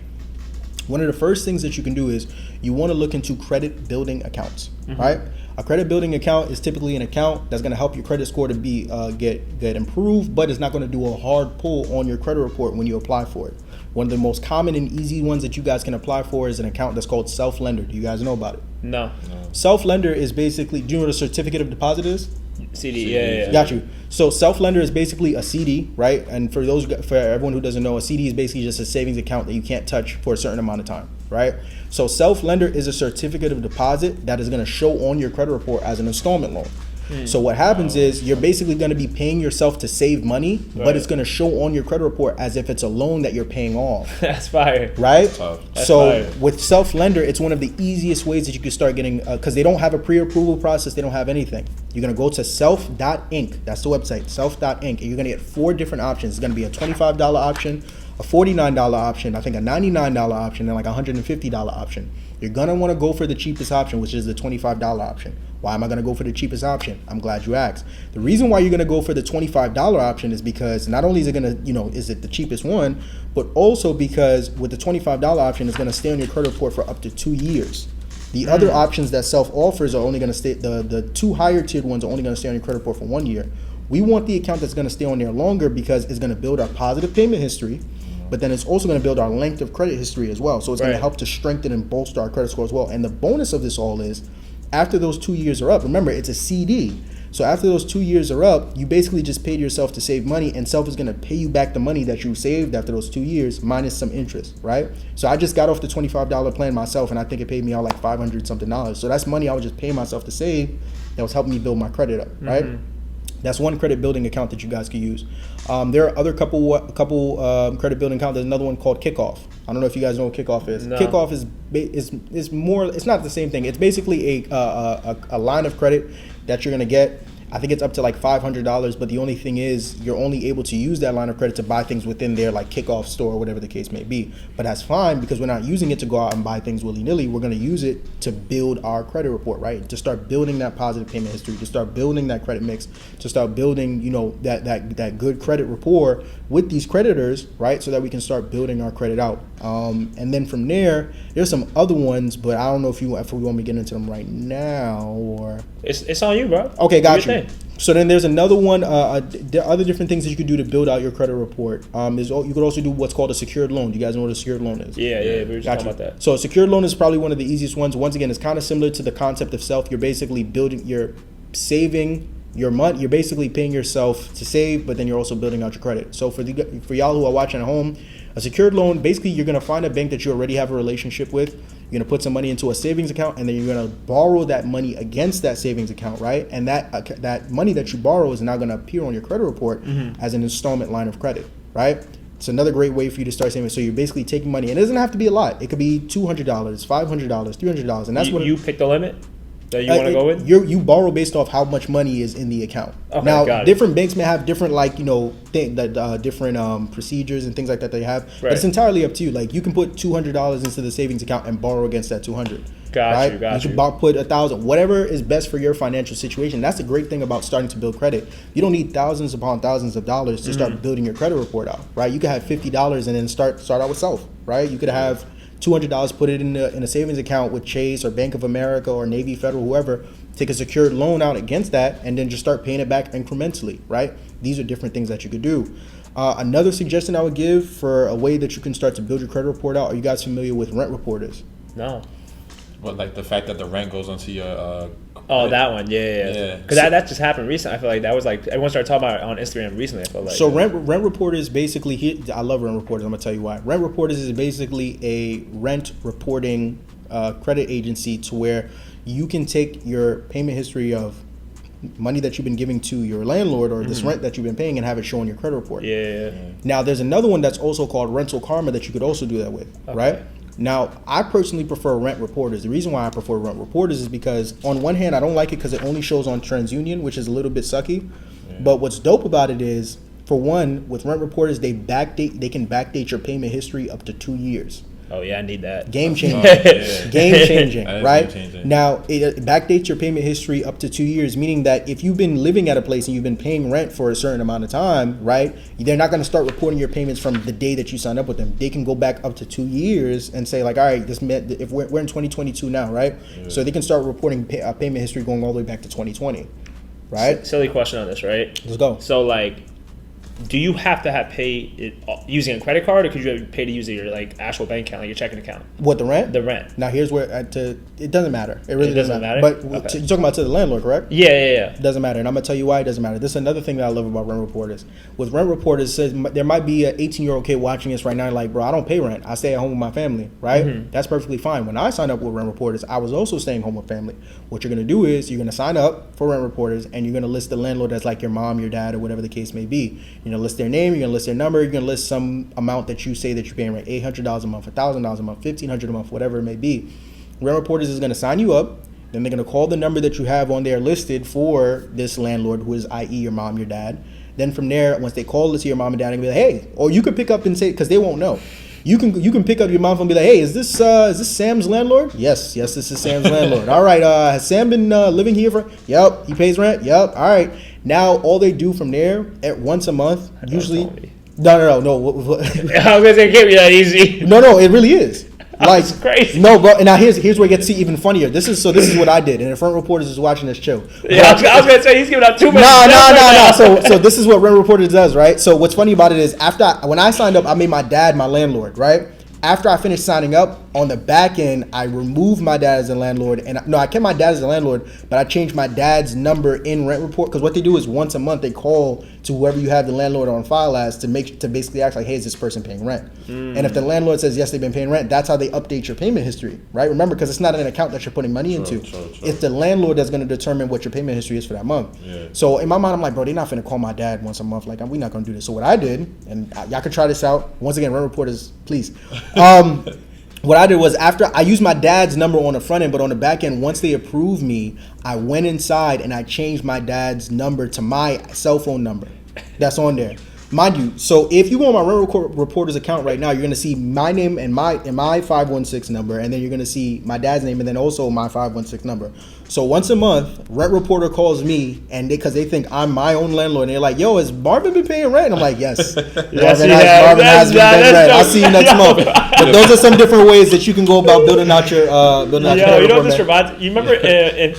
One of the first things that you can do is you want to look into credit building accounts, right? A credit building account is typically an account that's going to help your credit score to be get improved, but it's not going to do a hard pull on your credit report when you apply for it. One of the most common and easy ones that you guys can apply for is an account that's called Self-Lender. Do you guys know about it? No. Self-Lender is basically, do you know what a certificate of deposit is? CD, yeah. Got you. So Self-Lender is basically a CD, right? And for everyone who doesn't know, a CD is basically just a savings account that you can't touch for a certain amount of time, right? So Self-Lender is a certificate of deposit that is going to show on your credit report as an installment loan. So what happens is you're basically going to be paying yourself to save money, but it's going to show on your credit report as if it's a loan that you're paying off. That's fire. Right? That's so fire. with Self-Lender, it's one of the easiest ways that you can start getting, because they don't have a pre-approval process, they don't have anything. You're going to go to self.inc, that's the website, self.inc, and you're going to get 4 different options. It's going to be a $25 option, a $49 option, I think a $99 option, and like a $150 option. You're going to want to go for the cheapest option, which is the $25 option. Why am I going to go for the cheapest option? I'm glad you asked. The reason why you're going to go for the $25 option is because not only is it going to, is it the cheapest one, but also because with the $25 option, it's going to stay on your credit report for up to 2 years. The other options that Self offers are only going to stay, the 2 higher tiered ones are only going to stay on your credit report for 1 year. We want the account that's going to stay on there longer because it's going to build our positive payment history, but then it's also going to build our length of credit history as well. So it's going to help to strengthen and bolster our credit score as well. And the bonus of this all is, after those 2 years are up, remember it's a CD. So after those 2 years are up, you basically just paid yourself to save money, and Self is going to pay you back the money that you saved after those 2 years minus some interest, right? So I just got off the $25 plan myself, and I think it paid me out like $500 something. So that's money I was just paying myself to save that was helping me build my credit up, right? That's one credit building account that you guys can use. There are other couple credit building accounts. There's another one called Kickoff. I don't know if you guys know what Kickoff is. No. Kickoff is more. It's not the same thing. It's basically a line of credit that you're gonna get. I think it's up to like $500, but the only thing is you're only able to use that line of credit to buy things within their like Kickoff store or whatever the case may be. But that's fine because we're not using it to go out and buy things willy-nilly. We're going to use it to build our credit report, right? To start building that positive payment history, to start building that credit mix, to start building, that good credit rapport with these creditors, right? So that we can start building our credit out. And then from there's some other ones, but I don't know if we want me to get into them right now or... It's on you, bro. Okay, got you. So then there's another one. There are other different things that you could do to build out your credit report. You could also do what's called a secured loan. Do you guys know what a secured loan is? Yeah, we were just talking about that. So a secured loan is probably one of the easiest ones. Once again, it's kind of similar to the concept of Self. You're basically saving your money. You're basically paying yourself to save, but then you're also building out your credit. So for y'all who are watching at home, a secured loan, basically you're going to find a bank that you already have a relationship with. You're going to put some money into a savings account, and then you're going to borrow that money against that savings account, right? And that money that you borrow is now going to appear on your credit report as an installment line of credit, right? It's another great way for you to start saving. So you're basically taking money, and it doesn't have to be a lot. It could be $200, $500, $300, and that's you pick the limit that you want to go with? You borrow based off how much money is in the account. Okay, now, different banks may have different, different procedures and things like that they have. Right. But it's entirely up to you. Like, you can put $200 into the savings account and borrow against that $200. Got you. You can put $1,000, whatever is best for your financial situation. That's the great thing about starting to build credit. You don't need thousands upon thousands of dollars to start building your credit report out, right? You could have $50 and then start out with Self, right? You could have $200, put it in a savings account with Chase or Bank of America or Navy Federal, whoever, take a secured loan out against that, and then just start paying it back incrementally, right? These are different things that you could do. Another suggestion I would give for a way that you can start to build your credit report out, are you guys familiar with rent reporters? No. What, like the fact that the rent goes onto your Oh, right? that one, yeah. Because that just happened recently. I feel like that was like everyone started talking about it on Instagram recently. I feel like so rent reporters basically. I love rent reporters. I'm gonna tell you why. Rent reporters is basically a rent reporting credit agency to where you can take your payment history of money that you've been giving to your landlord or this rent that you've been paying and have it show on your credit report. Yeah. Now, there's another one that's also called Rental Karma that you could also do that with, right? Now, I personally prefer rent reporters. The reason why I prefer rent reporters is because, on one hand, I don't like it because it only shows on TransUnion, which is a little bit sucky. But what's dope about it is, for one, with rent reporters, they can backdate your payment history up to 2 years. Oh yeah, I need that. Game changing. Game changing, right? Game-changing. Now, it backdates your payment history up to 2 years, meaning that if you've been living at a place and you've been paying rent for a certain amount of time, right, they're not going to start reporting your payments from the day that you signed up with them. They can go back up to 2 years and say, like, all right, this meant if we're in 2022 now, right? So they can start reporting payment history going all the way back to 2020, right? Silly question on this, right? Let's go. So like, do you have to have paid it using a credit card, or could you have paid to use your like actual bank account, like your checking account? What, the rent? The rent. Now, here's where it doesn't matter. It really doesn't matter. But you're talking about to the landlord, correct? Yeah. It doesn't matter, and I'm gonna tell you why it doesn't matter. This is another thing that I love about rent reporters. With rent reporters, says there might be an 18-year-old kid watching this right now, like, bro, I don't pay rent. I stay at home with my family, right? That's perfectly fine. When I signed up with rent reporters, I was also staying home with family. What you're gonna do is you're gonna sign up for rent reporters, and you're gonna list the landlord as like your mom, your dad, or whatever the case may be. You're gonna list their name. You're gonna list their number. You're gonna list some amount that you say that you're paying rent, $800 a month, $1,000 a month, $1,500 a month, whatever it may be. Rent reporters is gonna sign you up. Then they're gonna call the number that you have on there listed for this landlord, who is i.e. your mom, your dad. Then from there, once they call it to your mom and dad, and be like, hey, or you could pick up and say, because they won't know. You can pick up your mom and be like, hey, is this Sam's landlord? Yes, this is Sam's landlord. All right, has Sam been living here for? Yep, he pays rent. Yep, all right. Now all they do from there at once a month, usually. No. I was gonna say it can't be that easy. No, it really is. Like, that's crazy. No, bro. And now here's where it gets even funnier. This is what I did, and the front reporters is watching this show. Yeah, I was gonna say he's giving out too much. No. So this is what rent reporters does, right? So what's funny about it is when I signed up, I made my dad my landlord, right? After I finished signing up, on the back end, I removed my dad as a landlord, I kept my dad as a landlord, but I changed my dad's number in rent report, because what they do is once a month they call to whoever you have the landlord on file as to basically act like, hey, is this person paying rent? And if the landlord says yes, they've been paying rent, that's how they update your payment history, right? Remember, because it's not an account that you're putting money into. It's the landlord that's going to determine what your payment history is for that month. Yeah. So in my mind, I'm like, bro, they're not finna call my dad once a month. Like, we're not going to do this. So what I did, and y'all can try this out. Once again, rent reporters, please. What I did was, after I used my dad's number on the front end, but on the back end, once they approved me, I went inside and I changed my dad's number to my cell phone number that's on there. Mind you, so if you go on my rent reporter's account right now, you're going to see my name and my 516 number, and then you're going to see my dad's name and then also my 516 number. So once a month, rent reporter calls me, and because they think I'm my own landlord, and they're like, yo, has Marvin been paying rent? And I'm like, yes. Marvin has been paying rent. I'll see you next month. But those are some different ways that you can go about building out your you know what this reminds? You remember,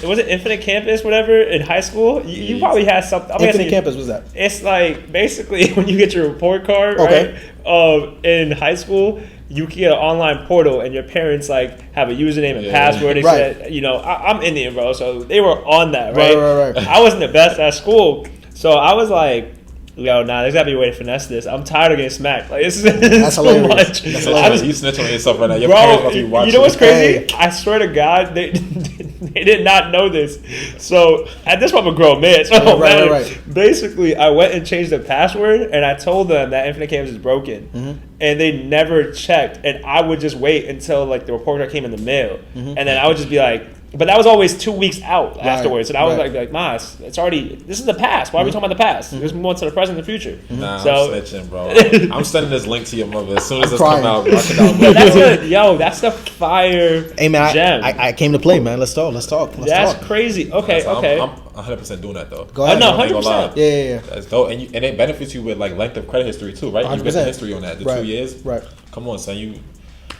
was it Infinite Campus, whatever, in high school? You probably had something. Infinite Campus, what's that? It's like, basically, when you get your report card, right, in high school, you can get an online portal, and your parents like have a username and password. They said, I'm Indian, bro, so they were on that, right? Right. I wasn't the best at school, so I was like, yo, there's gotta be a way to finesse this. I'm tired of getting smacked. Like, it's that's so hilarious. much. That's hilarious. You snitch on yourself right now. Your bro, parents must be watching. You know what's crazy? I swear to God, they did not know this. So at this point, I'm a grown man. So right. Basically, I went and changed the password, and I told them that Infinite Campus is broken, and they never checked. And I would just wait until like the report card came in the mail, and then I would just be like. But that was always 2 weeks out afterwards. And I was like, Ma, it's already, this is the past. Why are we talking about the past? Let's move on to the present and the future. Nah, so, I'm snitching, bro. I'm sending this link to your mother as soon as this comes out. That's the fire gem. I came to play, man. Let's talk. That's crazy. Okay. I'm 100% doing that, though. Go ahead. No, 100%. Yeah. That's dope. And it benefits you with like length of credit history, too, right? 100%. You get the history on that. The 2 years. Right. Come on, son.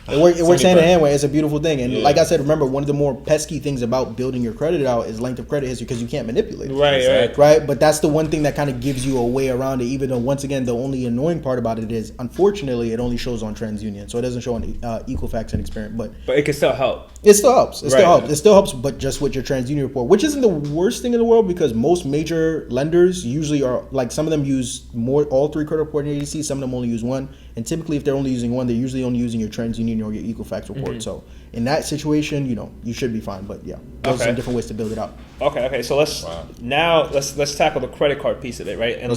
It works hand in hand. It's a beautiful thing. And like I said, remember, one of the more pesky things about building your credit out is length of credit history because you can't manipulate it. Right. But that's the one thing that kind of gives you a way around it, even though, once again, the only annoying part about it is, unfortunately, it only shows on TransUnion. So it doesn't show on Equifax and Experian. But it can still help. It still helps. It still helps, but just with your TransUnion report, which isn't the worst thing in the world because most major lenders usually are, like, some of them use all 3 credit reporting agencies, some of them only use one. And typically, if they're only using one, they're usually only using your TransUnion or your Equifax report. So in that situation, you should be fine. But yeah, those are some different ways to build it out. Okay. So let's tackle the credit card piece of it, right? And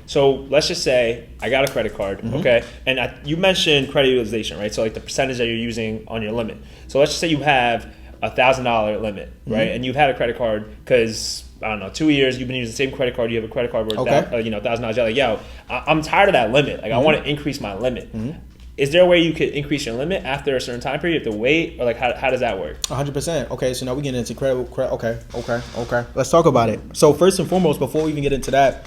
so let's just say I got a credit card, okay? And you mentioned credit utilization, right? So like the percentage that you're using on your limit. So let's just say you have $1,000 limit, right? And you've had a credit card because, I don't know, 2 years you've been using the same credit card. You have a credit card worth $1,000. You're like, yo, I'm tired of that limit. Like, I want to increase my limit. Is there a way you could increase your limit after a certain time period? You have to wait, or like how does that work? 100%. Okay, so now we get into credit. Okay. Let's talk about it. So first and foremost, before we even get into that,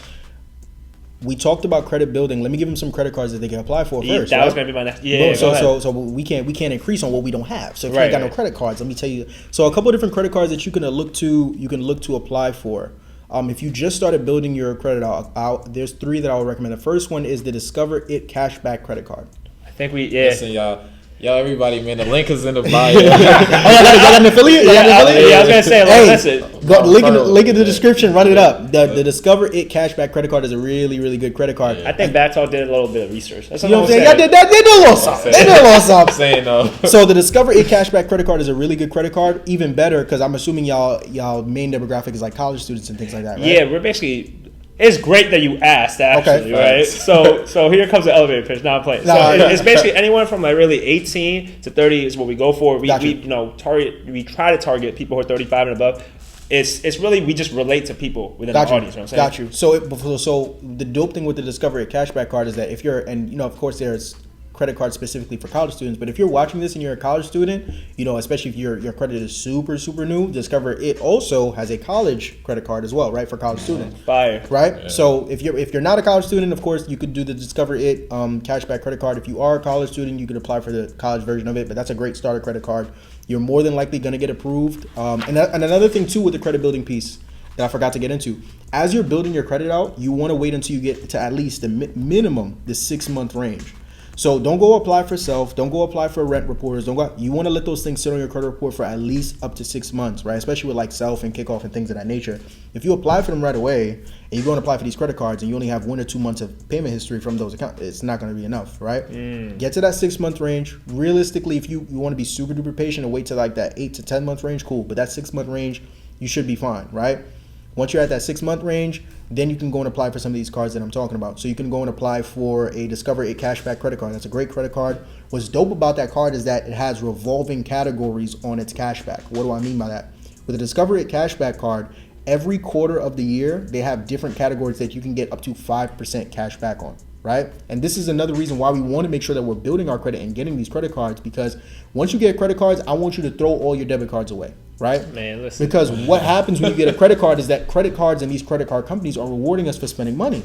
we talked about credit building. Let me give them some credit cards that they can apply for first. That was going to be my next. Yeah. So we can't increase on what we don't have. So if you ain't got no credit cards, let me tell you. So a couple of different credit cards that you can look to apply for. If you just started building your credit out, there's 3 that I would recommend. The first one is the Discover It Cashback Credit Card. I think Listen, y'all, everybody, man, the link is in the bio. Y'all got an affiliate? Yeah, I was gonna say, listen. Go link in the description. Run it up. The Discover It Cashback Credit Card is a really, really good credit card. I think Factual did a little bit of research. That's you know what I'm saying? They did a little something. Saying though. So the Discover It Cashback Credit Card is a really good credit card. Even better because I'm assuming y'all main demographic is like college students and things like that, right? Yeah, we're basically. It's great that you asked, actually, right? So here comes the elevator pitch. Now I'm playing. It's basically anyone from like really 18 to 30 is what we go for. We try to target people who are 35 and above. It's really, we just relate to people within our audience. You know what I'm saying? Got you. So the dope thing with the Discover It Cashback Card is that if you're, and of course there's credit cards specifically for college students, but if you're watching this and you're a college student, especially if your credit is super, super new, Discover It also has a college credit card as well, right, for college students. Fire. Right? Yeah. So if you're not a college student, of course, you could do the Discover It cashback credit card. If you are a college student, you could apply for the college version of it, but that's a great starter credit card. You're more than likely going to get approved. And another thing, too, with the credit building piece that I forgot to get into, as you're building your credit out, you want to wait until you get to at least the minimum, the 6-month range. So don't go apply for self. Don't go apply for rent reporters. You want to let those things sit on your credit report for at least up to 6 months, right? Especially with like self and kickoff and things of that nature. If you apply for them right away and you go and apply for these credit cards and you only have 1 or 2 months of payment history from those accounts, it's not going to be enough, right? Get to that 6-month range. Realistically, if you want to be super duper patient and wait to like that 8 to 10 month range, cool. But that 6-month range, you should be fine, right? Once you're at that 6-month range, then you can go and apply for some of these cards that I'm talking about. So you can go and apply for a Discover It Cashback credit card. That's a great credit card. What's dope about that card is that it has revolving categories on its cashback. What do I mean by that? With a Discover It Cashback card, every quarter of the year, they have different categories that you can get up to 5% cash back on, right? And this is another reason why we want to make sure that we're building our credit and getting these credit cards, because once you get credit cards, I want you to throw all your debit cards away. Right? Man, listen. Because what happens when you get a credit card is that credit cards and these credit card companies are rewarding us for spending money.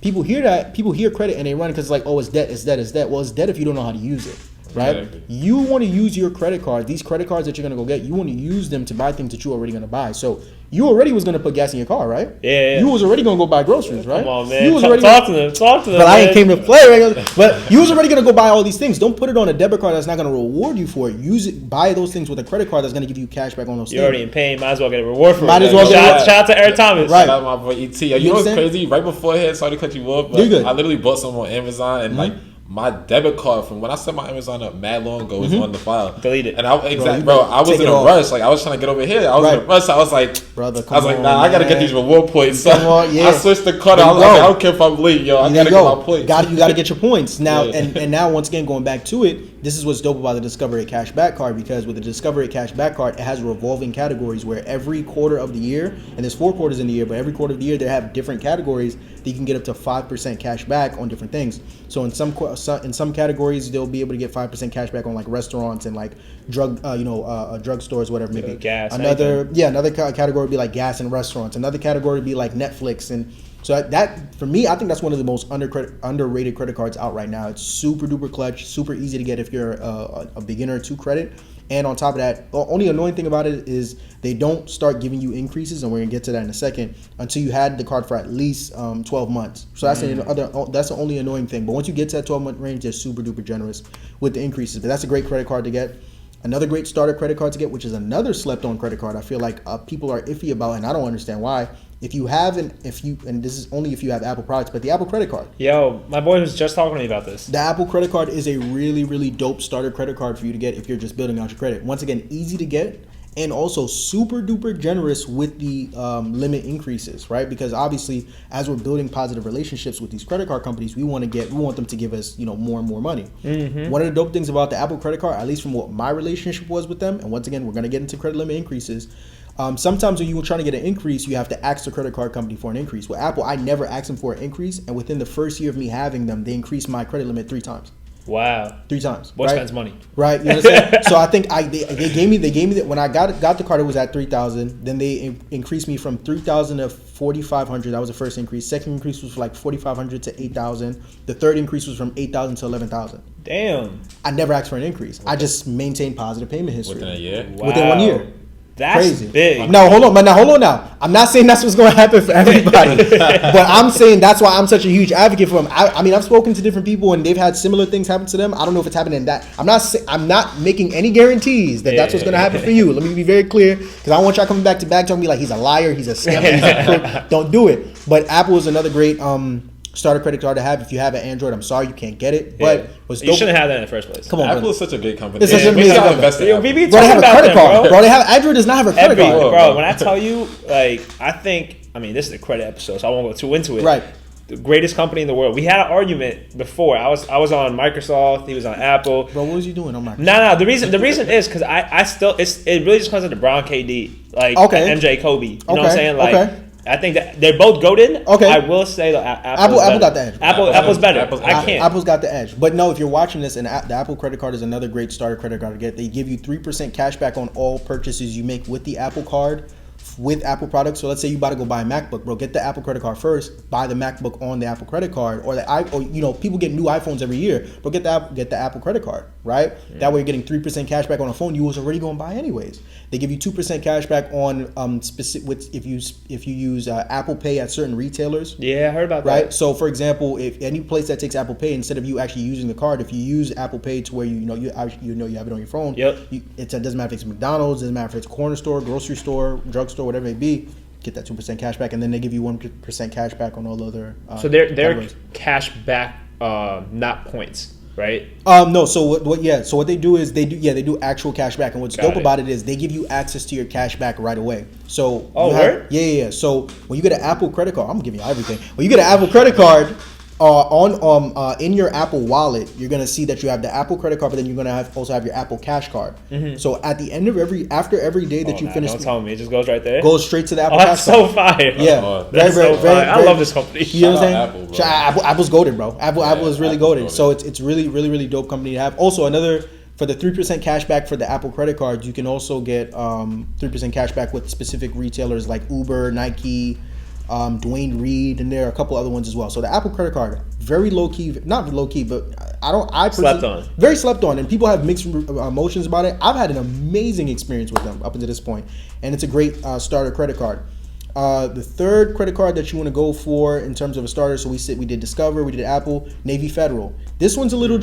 People hear that, people hear credit and they run because it's like, oh, it's debt, it's debt, it's debt. Well, it's debt if you don't know how to use it, right? Exactly. You want to use your credit card, these credit cards that you're going to go get, you want to use them to buy things that you're already going to buy. So you already was going to put gas in your car, right? Yeah. You was already going to go buy groceries, right? Come on, man. You was Talk to them. But man. I ain't came to play, right? But you was already going to go buy all these things. Don't put it on a debit card that's not going to reward you for it. Use it, buy those things with a credit card that's going to give you cash back on those things. You're already in pain. Might as well get a reward for it. Might as well Shout out to Eric Thomas. Right. Shout out my boy ET. You know what's crazy? Right before I started to cut you off, but I literally bought some on Amazon and like my debit card from when I set my Amazon up mad long ago was on the file. Delete it. And I was in a rush. Like I was trying to get over here. I was in a rush. So I was like, brother, I gotta get these reward points. So I switched the card. I was like, I don't care if I'm late, yo. I gotta get my points. You gotta get your points now. And now once again, going back to it, this is what's dope about the Discover It Cashback card, because with the Discover It Cashback card, it has revolving categories where every quarter of the year, and there's 4 quarters in the year, but every quarter of the year they have different categories that you can get up to 5% cash back on different things. So in some categories they'll be able to get 5% cash back on like restaurants and like drug stores, whatever maybe. Gas. Another category would be like gas and restaurants. Another category would be like Netflix and So that for me, I think that's one of the most underrated credit cards out right now. It's super duper clutch, super easy to get if you're a beginner to credit. And on top of that, the only annoying thing about it is they don't start giving you increases, and we're gonna get to that in a second, until you had the card for at least 12 months. So that's that's the only annoying thing. But once you get to that 12-month range, they're super duper generous with the increases. But that's a great credit card to get. Another great starter credit card to get, which is another slept-on credit card, I feel like people are iffy about, and I don't understand why. If you have and this is only if you have Apple products, but the Apple credit card. Yo, my boy was just talking to me about this. The Apple credit card is a really, really dope starter credit card for you to get if you're just building out your credit. Once again, easy to get and also super duper generous with the limit increases, right? Because obviously, as we're building positive relationships with these credit card companies, we want them to give us, more and more money. Mm-hmm. One of the dope things about the Apple credit card, at least from what my relationship was with them, and once again, we're gonna get into credit limit increases. Sometimes when you're trying to get an increase, you have to ask the credit card company for an increase. With Apple, I never asked them for an increase, and within the first year of me having them, they increased my credit limit 3 times. Wow. 3 times. Boy spends money. Right. You understand? So I think they gave me that when I got the card, it was at $3,000. Then they increased me from $3,000 to $4,500. That was the first increase. Second increase was from like $4,500 to $8,000. The third increase was from $8,000 to $11,000. Damn. I never asked for an increase. I just maintained positive payment history. Within a year? Wow. Within 1 year. That's crazy. Big. No, hold on. Now. I'm not saying that's what's going to happen for everybody. But I'm saying that's why I'm such a huge advocate for them. I mean, I've spoken to different people and they've had similar things happen to them. I don't know if it's happening in that. I'm not making any guarantees that that's what's going to happen for you. Let me be very clear, because I don't want y'all coming back to back talking me like he's a liar, he's a scammer, he's a crook. Don't do it. But Apple is another great starter credit card to have. If you have an Android, I'm sorry you can't get it. But you shouldn't have that in the first place. Come on, Apple is such a great company. It's such an amazing company. We Bro, they have a credit card. Bro, Android does not have a credit card. Bro, when I tell you, this is a credit episode, so I won't go too into it. Right. The greatest company in the world. We had an argument before. I was on Microsoft. He was on Apple. Bro, what was you doing on Microsoft? No. The reason is because I still it really just comes to LeBron, KD, MJ, Kobe. You know what I'm saying? Okay. I think that they're both goated. Okay. I will say that Apple got the edge. Apple's better. I can't. Apple's got the edge. But no, if you're watching this, and the Apple credit card is another great starter credit card to get. They give you 3% cash back on all purchases you make with the Apple card, with Apple products. So let's say you about to go buy a MacBook, bro. Get the Apple credit card first. Buy the MacBook on the Apple credit card, or people get new iPhones every year, but get the Apple credit card, right? Yeah. That way you're getting 3% cash back on a phone you was already going to buy anyways. They give you 2% cash back on specific if you use Apple Pay at certain retailers. Yeah, I heard about that. Right. So for example, if any place that takes Apple Pay, instead of you actually using the card, if you use Apple Pay to where you have it on your phone, it doesn't matter if it's McDonald's, doesn't matter if it's a corner store, grocery store, drugstore, whatever it may be. Get that 2% cash back, and then they give you 1% cash back on all other. So they're cash back, not points. Right? No. So what they do is they do actual cash back, and what's dope about it is they give you access to your cash back right away. So yeah. So when you get an Apple credit card, I'm giving you everything. When you get an Apple credit card, in your Apple wallet, you're gonna see that you have the Apple credit card, but then you're gonna also have your Apple Cash card. Mm-hmm. So at the end of after every day that you finish, don't tell me it just goes right there. Goes straight to the Apple Cash card. That's so fire. Yeah, very fire. I love this company. You know what I'm saying? Apple's goated, bro. Apple is really goated. So it's really, really, really dope company to have. Also, for the 3% cash back for the Apple credit cards, you can also get 3% cash back with specific retailers like Uber, Nike, Dwayne Reed, and there are a couple other ones as well. So the Apple credit card, very low key, not low key, but slept on. Very slept on, and people have mixed emotions about it. I've had an amazing experience with them up until this point, and it's a great starter credit card. The third credit card that you want to go for in terms of a starter, so we did Discover, we did Apple, Navy Federal. This one's a little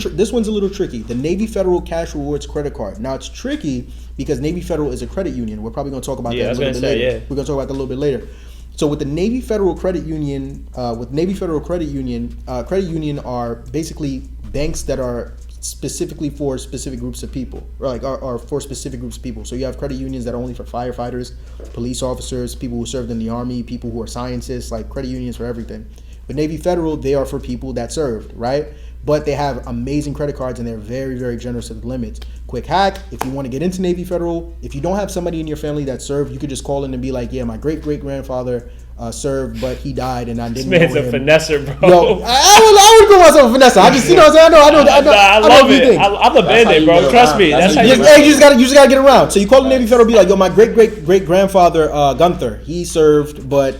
tricky. The Navy Federal Cash Rewards credit card. Now it's tricky because Navy Federal is a credit union. We're probably going to talk about that a little bit later. Yeah. We're going to talk about that a little bit later. So with the Navy Federal Credit Union, Credit Union are basically banks that are specifically for specific groups of people, or are for specific groups of people. So you have credit unions that are only for firefighters, police officers, people who served in the Army, people who are scientists, like credit unions for everything. But Navy Federal, they are for people that served, right? but they have amazing credit cards and they're very, very generous with the limits. Quick hack, if you want to get into Navy Federal, if you don't have somebody in your family that served, you could just call in and be like, yeah, my great-great-grandfather served, but he died and I didn't know him. This man's a finesser, bro. Yo, I would call myself a finesser. I just, you know what I'm saying? I love it. I'm the bandit, bro. Trust me. That's how you just gotta get around. So you call the Navy Federal, be like, yo, my great-great-great-grandfather, Gunther, he served, but,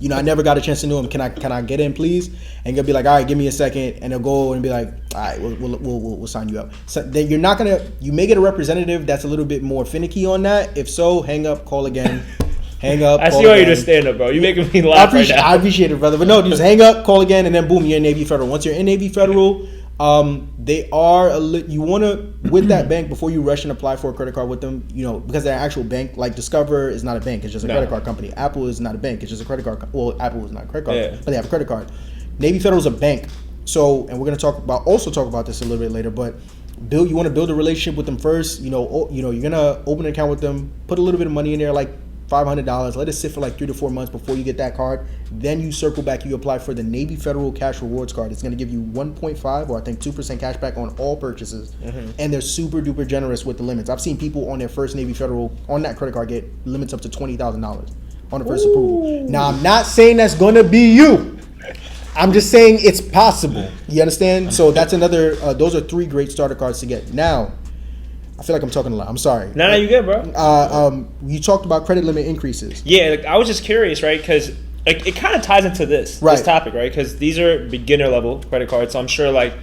you know, I never got a chance to know him. Can I get in, please? And you'll be like, all right, give me a second. And they'll go and be like, all right, we'll sign you up. So then you're not going to, you may get a representative that's a little bit more finicky on that. If so, hang up, call again. Hang up. I see why you just stand up, bro. You're making me laugh right now. I appreciate it, brother. But no, just hang up, call again, and then boom, you're in Navy Federal. Once you're in Navy Federal, they are you want to, with that bank, before you rush and apply for a credit card with them, you know, because they're an actual bank. Like Discover is not a bank; it's just a credit card company. Apple is not a bank; it's just a credit card. Well, Apple is not a credit card, but they have a credit card. Navy Federal is a bank. So, and we're gonna talk about this a little bit later, but you want to build a relationship with them first. You know, you're gonna open an account with them, put a little bit of money in there, like $500. Let it sit for like 3 to 4 months before you get that card. Then you circle back. You apply for the Navy Federal Cash Rewards card. It's going to give you 1.5 or I think 2% cash back on all purchases. And they're super duper generous with the limits. I've seen people on their first Navy Federal on that credit card get limits up to $20,000 on the first approval. Now I'm not saying that's going to be you. I'm just saying it's possible. You understand? So that's another. Those are 3 great starter cards to get. Now, I feel like I'm talking a lot. I'm sorry. No, you good, bro. You talked about credit limit increases. Yeah, like, I was just curious, right? Because it kind of ties into this topic, right? Because these are beginner level credit cards, so I'm sure like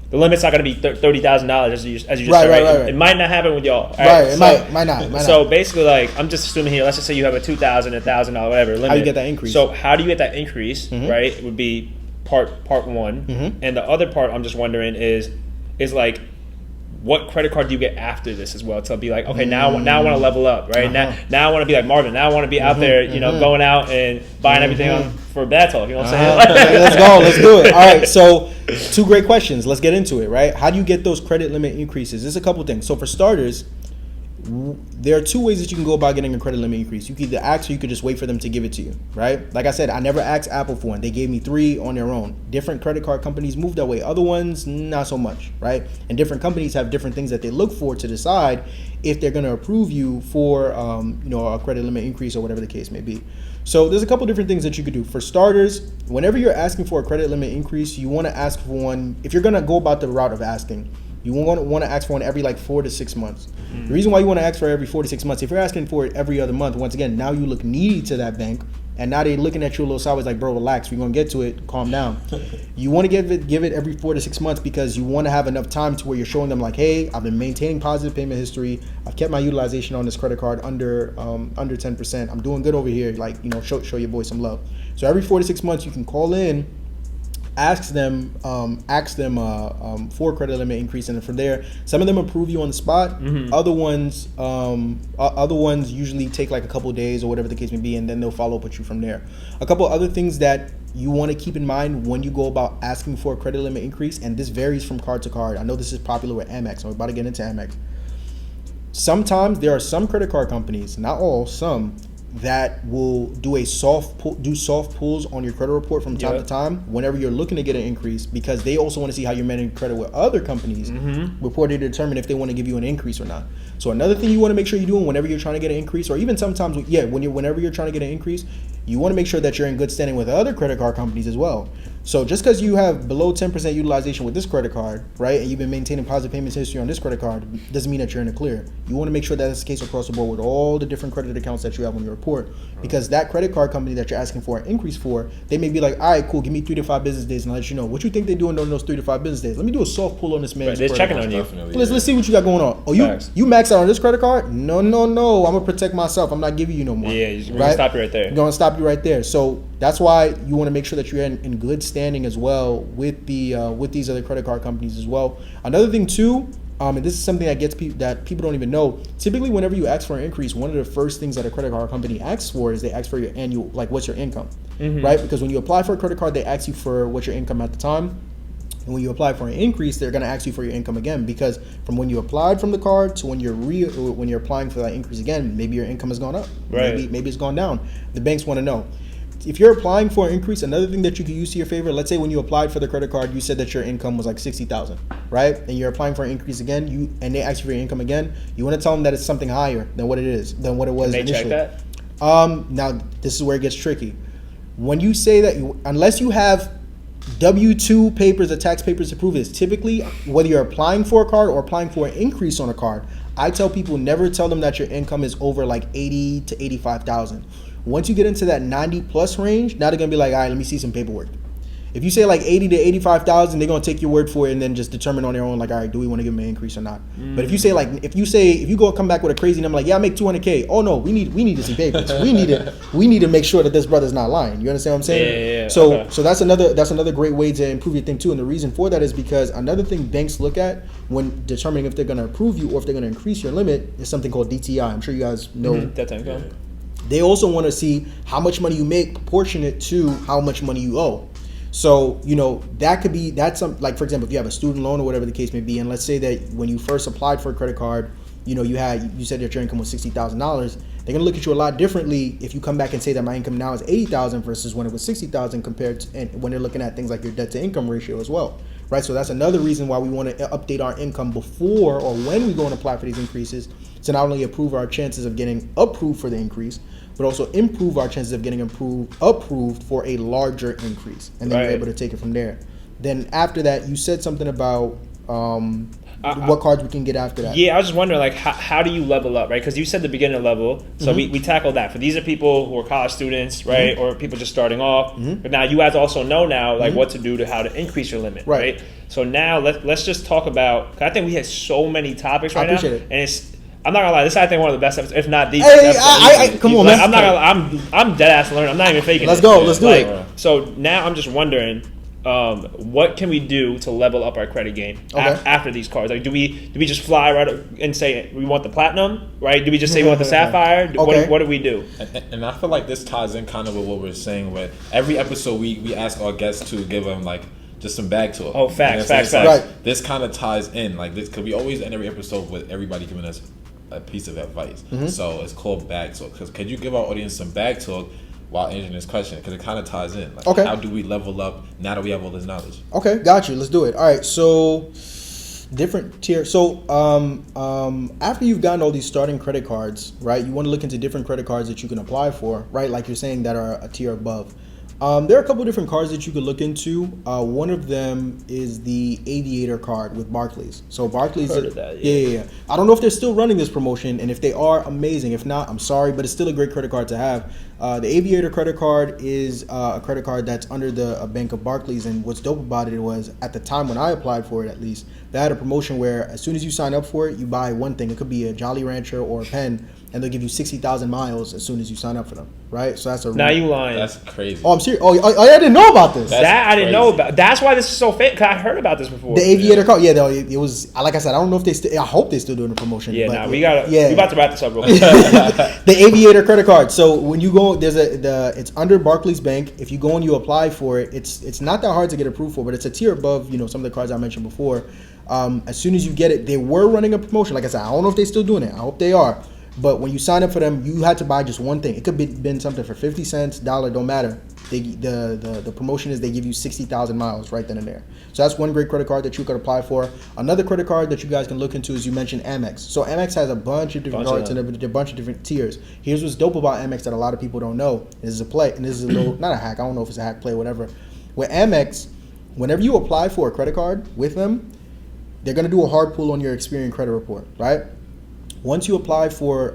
the limit's not going to be $30,000 as you just said, right? It might not happen with y'all. Right, it might not. So basically, like I'm just assuming here. Let's just say you have a $2,000, $1,000, whatever limit. How do you get that increase? So how do you get that increase? Right, it would be part one, and the other part I'm just wondering is like, what credit card do you get after this as well to be like, okay, now I want to level up, right? Now I want to be like Marvin. Now I want to be out there, you know, going out and buying everything for Bad Talk. You know what I'm saying? Let's go. Let's do it. All right. So 2 great questions. Let's get into it, right? How do you get those credit limit increases? There's a couple things. So for starters, there are 2 ways that you can go about getting a credit limit increase. You can either ask or you could just wait for them to give it to you, right? Like I said, I never asked Apple for one. They gave me 3 on their own. Different credit card companies move that way. Other ones, not so much, right? And different companies have different things that they look for to decide if they're going to approve you for, you know, a credit limit increase or whatever the case may be. So there's a couple different things that you could do. For starters, whenever you're asking for a credit limit increase, you want to ask for one. If you're going to go about the route of asking, you want to ask for one every like 4 to 6 months. The reason why you want to ask for every 4 to 6 months, if you're asking for it every other month, once again, now you look needy to that bank, and now they're looking at you a little sideways like, bro, relax, we're going to get to it, calm down. You want to give it every 4 to 6 months because you want to have enough time to where you're showing them like, hey, I've been maintaining positive payment history. I've kept my utilization on this credit card under 10%. I'm doing good over here. Like, you know, show your boy some love. So every 4 to 6 months, you can call in, ask them for credit limit increase, and from there, some of them approve you on the spot. Other ones usually take like a couple of days or whatever the case may be, and then they'll follow up with you from there. A couple other things that you want to keep in mind when you go about asking for a credit limit increase, and this varies from card to card. I know this is popular with Amex, and we're about to get into Amex. Sometimes there are some credit card companies, not all, some, that will do soft pulls on your credit report from time to time whenever you're looking to get an increase, because they also want to see how you're managing credit with other companies before they determine if they want to give you an increase or not. So another thing you want to make sure you're doing whenever you're trying to get an increase, or even sometimes, whenever you're trying to get an increase, you want to make sure that you're in good standing with other credit card companies as well. So just because you have below 10% utilization with this credit card, right, and you've been maintaining positive payments history on this credit card, doesn't mean that you're in the clear. You want to make sure that that's the case across the board with all the different credit accounts that you have on your report, because that credit card company that you're asking for an increase for, they may be like, all right, cool, give me 3 to 5 business days and I'll let you know. What you think they're doing during those 3 to 5 business days? Let me do a soft pull on this man's they're credit checking card. on you. Let's see what you got going on. Oh, you max out on this credit card? No. I'm gonna protect myself. I'm not giving you no more. Yeah, we're gonna stop you right there. We're gonna stop you right there. So that's why you want to make sure that you're in good standing as well with these other credit card companies as well. Another thing too, and this is something that people don't even know. Typically, whenever you ask for an increase, one of the first things that a credit card company asks for is they ask for your annual, like, what's your income, right? Because when you apply for a credit card, they ask you for what's your income at the time. And when you apply for an increase, they're going to ask you for your income again, because from when you applied from the card to when you're applying for that increase again, maybe your income has gone up, right? Maybe it's gone down. The banks want to know. if you're applying for an increase, another thing that you could use to your favor, let's say when you applied for the credit card, you said that your income was like 60,000, right? And you're applying for an increase again, and they ask you for your income again. You want to tell them that it's something higher than what it is, than what it was initially. Can they check that? Now this is where it gets tricky. When you say that, unless you have W-2 papers or tax papers to prove it, typically whether you're applying for a card or applying for an increase on a card, I tell people never tell them that your income is over like 80 to 85,000. Once you get into that 90 plus range, now they're gonna be like, all right, let me see some paperwork. If you say like 80 to 85,000, they're gonna take your word for it and then just determine on their own, like, all right, do we want to give them an increase or not? But if you say if you go come back with a crazy number, like, yeah, I make 200K. Oh no, we need to see papers. we need to make sure that this brother's not lying. You understand what I'm saying? Yeah. So that's another great way to improve your thing too. And the reason for that is because another thing banks look at when determining if they're gonna approve you or if they're gonna increase your limit is something called DTI. I'm sure you guys know. That income. They also want to see how much money you make proportionate to how much money you owe. So, that's some, like, for example, if you have a student loan or whatever the case may be, and let's say that when you first applied for a credit card, you said that your income was $60,000, they're going to look at you a lot differently if you come back and say that my income now is $80,000 versus when it was $60,000 compared to, and when they're looking at things like your debt to income ratio as well, right? So that's another reason why we want to update our income before or when we go and apply for these increases to not only improve our chances of getting approved for the increase, but also improve our chances of getting approved for a larger increase. And then you're able to take it from there. Then after that, you said something about what cards we can get after that. Yeah, I was just wondering, like, how do you level up, right? Because you said the beginner level, so we tackled that. For these are people who are college students, right, or people just starting off. But now you guys also know now, like, what to do to how to increase your limit, right? So now let's just talk about. 'Cause I think we had so many topics right now, and I'm not gonna lie, this is I think one of the best episodes, if not the best episode. Come on, like, man. I'm not gonna lie, I'm dead ass learning. I'm not even faking. Let's go. Let's do it. So now I'm just wondering, what can we do to level up our credit game after these cards? Like, do we just fly right up and say we want the platinum, right? Do we just say we want the sapphire? What do we do? And I feel like this ties in kind of with what we're saying. With every episode, we ask our guests to give them like just some bag talk. Oh, facts. Right. This kind of ties in like this because we always end every episode with everybody giving us a piece of advice. So it's called bag talk. Because could you give our audience some bag talk while answering this question? Because it kind of ties in. Like, how do we level up now that we have all this knowledge? Okay, got you. Let's do it. All right, so different tier. So after you've gotten all these starting credit cards, right, you want to look into different credit cards that you can apply for, right, like you're saying that are a tier above. There are a couple of different cards that you could look into. One of them is the Aviator card with Barclays. So Barclays, Heard of that, yeah. I don't know if they're still running this promotion, and if they are, amazing. If not, I'm sorry, but it's still a great credit card to have. The Aviator credit card is a credit card that's under the bank of Barclays, and what's dope about it was at the time when I applied for it, at least, they had a promotion where as soon as you sign up for it, you buy one thing. It could be a Jolly Rancher or a pen, and they'll give you 60,000 miles as soon as you sign up for them, right? So that's a now you lying. That's crazy. Oh, I'm serious. Oh, I didn't know about this. That I didn't know about. That's why this is so fake. Cause I heard about this before. The Aviator card, yeah, it was like I said. I don't know if they still. I hope they still doing the promotion. Yeah, but we gotta. Yeah, we about to wrap this up real quick. The Aviator credit card. So when you go, it's under Barclays Bank. If you go and you apply for it, it's not that hard to get approved for, but it's a tier above. Some of the cards I mentioned before. As soon as you get it, they were running a promotion. Like I said, I don't know if they're still doing it. I hope they are. But when you sign up for them, you had to buy just one thing. It could have been something for 50 cents, $1, don't matter. The promotion is they give you 60,000 miles right then and there. So that's one great credit card that you could apply for. Another credit card that you guys can look into is you mentioned Amex. So Amex has a bunch of different cards and a bunch of different tiers. Here's what's dope about Amex that a lot of people don't know. This is a play, and this is a little, not a hack. I don't know if it's a hack play, whatever. With Amex, whenever you apply for a credit card with them, they're going to do a hard pull on your Experian credit report, right? Once you apply for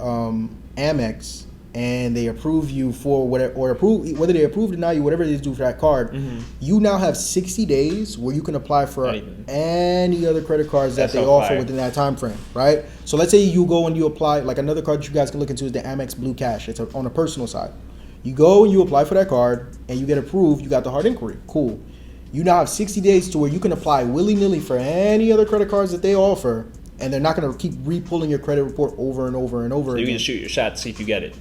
Amex and they approve you for whatever, or whether they approve or deny you, whatever they do for that card, you now have 60 days where you can apply for any other credit cards that they offer within that time frame, right? So let's say you go and you apply, like another card that you guys can look into is the Amex Blue Cash. It's on a personal side. You go and you apply for that card and you get approved, you got the hard inquiry. Cool. You now have 60 days to where you can apply willy-nilly for any other credit cards that they offer, and they're not going to keep re-pulling your credit report over and over and over again. You can shoot your shot to see if you get it.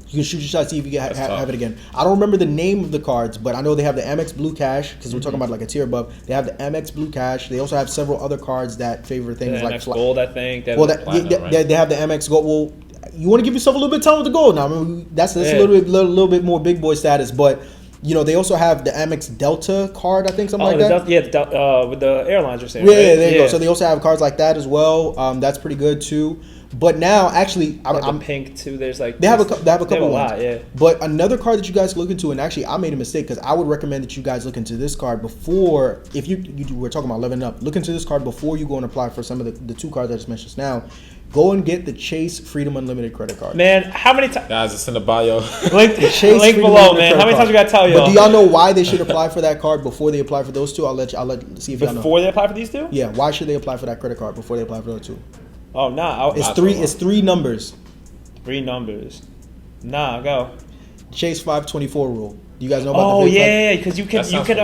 You can shoot your shot to see if you have it again. I don't remember the name of the cards, but I know they have the Amex Blue Cash, because we're talking about like a tier above. They have the Amex Blue Cash. They also have several other cards that favor things like Amex Gold, I think. They have the Amex Gold. Well, you want to give yourself a little bit of time with the gold now. I mean, that's a little bit more big boy status, but They also have the Amex Delta card, I think, something like that. With the airlines you're saying. Yeah, right? there you go. So they also have cards like that as well. That's pretty good too. But now, actually, I'm pink too. There's like they have a couple lot, ones. yeah. But another card that you guys look into, and actually I made a mistake because I would recommend that you guys look into this card before. If you were talking about leveling up, look into this card before you go and apply for some of the two cards I just mentioned just now. Go and get the Chase Freedom Unlimited credit card. Man, how many times? Guys, it's in the bio. Link below, man. How many times we gotta tell y'all? But do y'all know why they should apply for that card before they apply for those two? I'll let see if y'all know. Before they apply for these two? Yeah. Why should they apply for that credit card before they apply for those two? Oh nah. It's three numbers. 3 numbers. Nah, go. Chase 524 rule. You guys know about Oh the yeah, because you could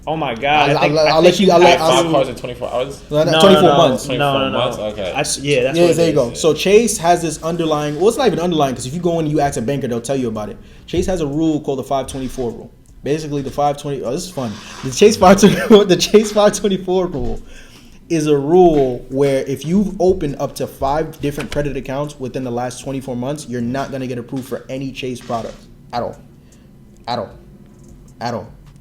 Oh my God! I'll let you. 5 cards in 24 hours. 24 months. 24 months. Okay. That's there you go. So Chase has this underlying. Well, it's not even underlying because if you go in and you ask a banker, they'll tell you about it. Chase has a rule called the 524 rule. Basically, the 520. Oh, this is fun. The Chase 524 rule is a rule where if you've opened up to 5 different credit accounts within the last 24 months, you're not going to get approved for any Chase product at all.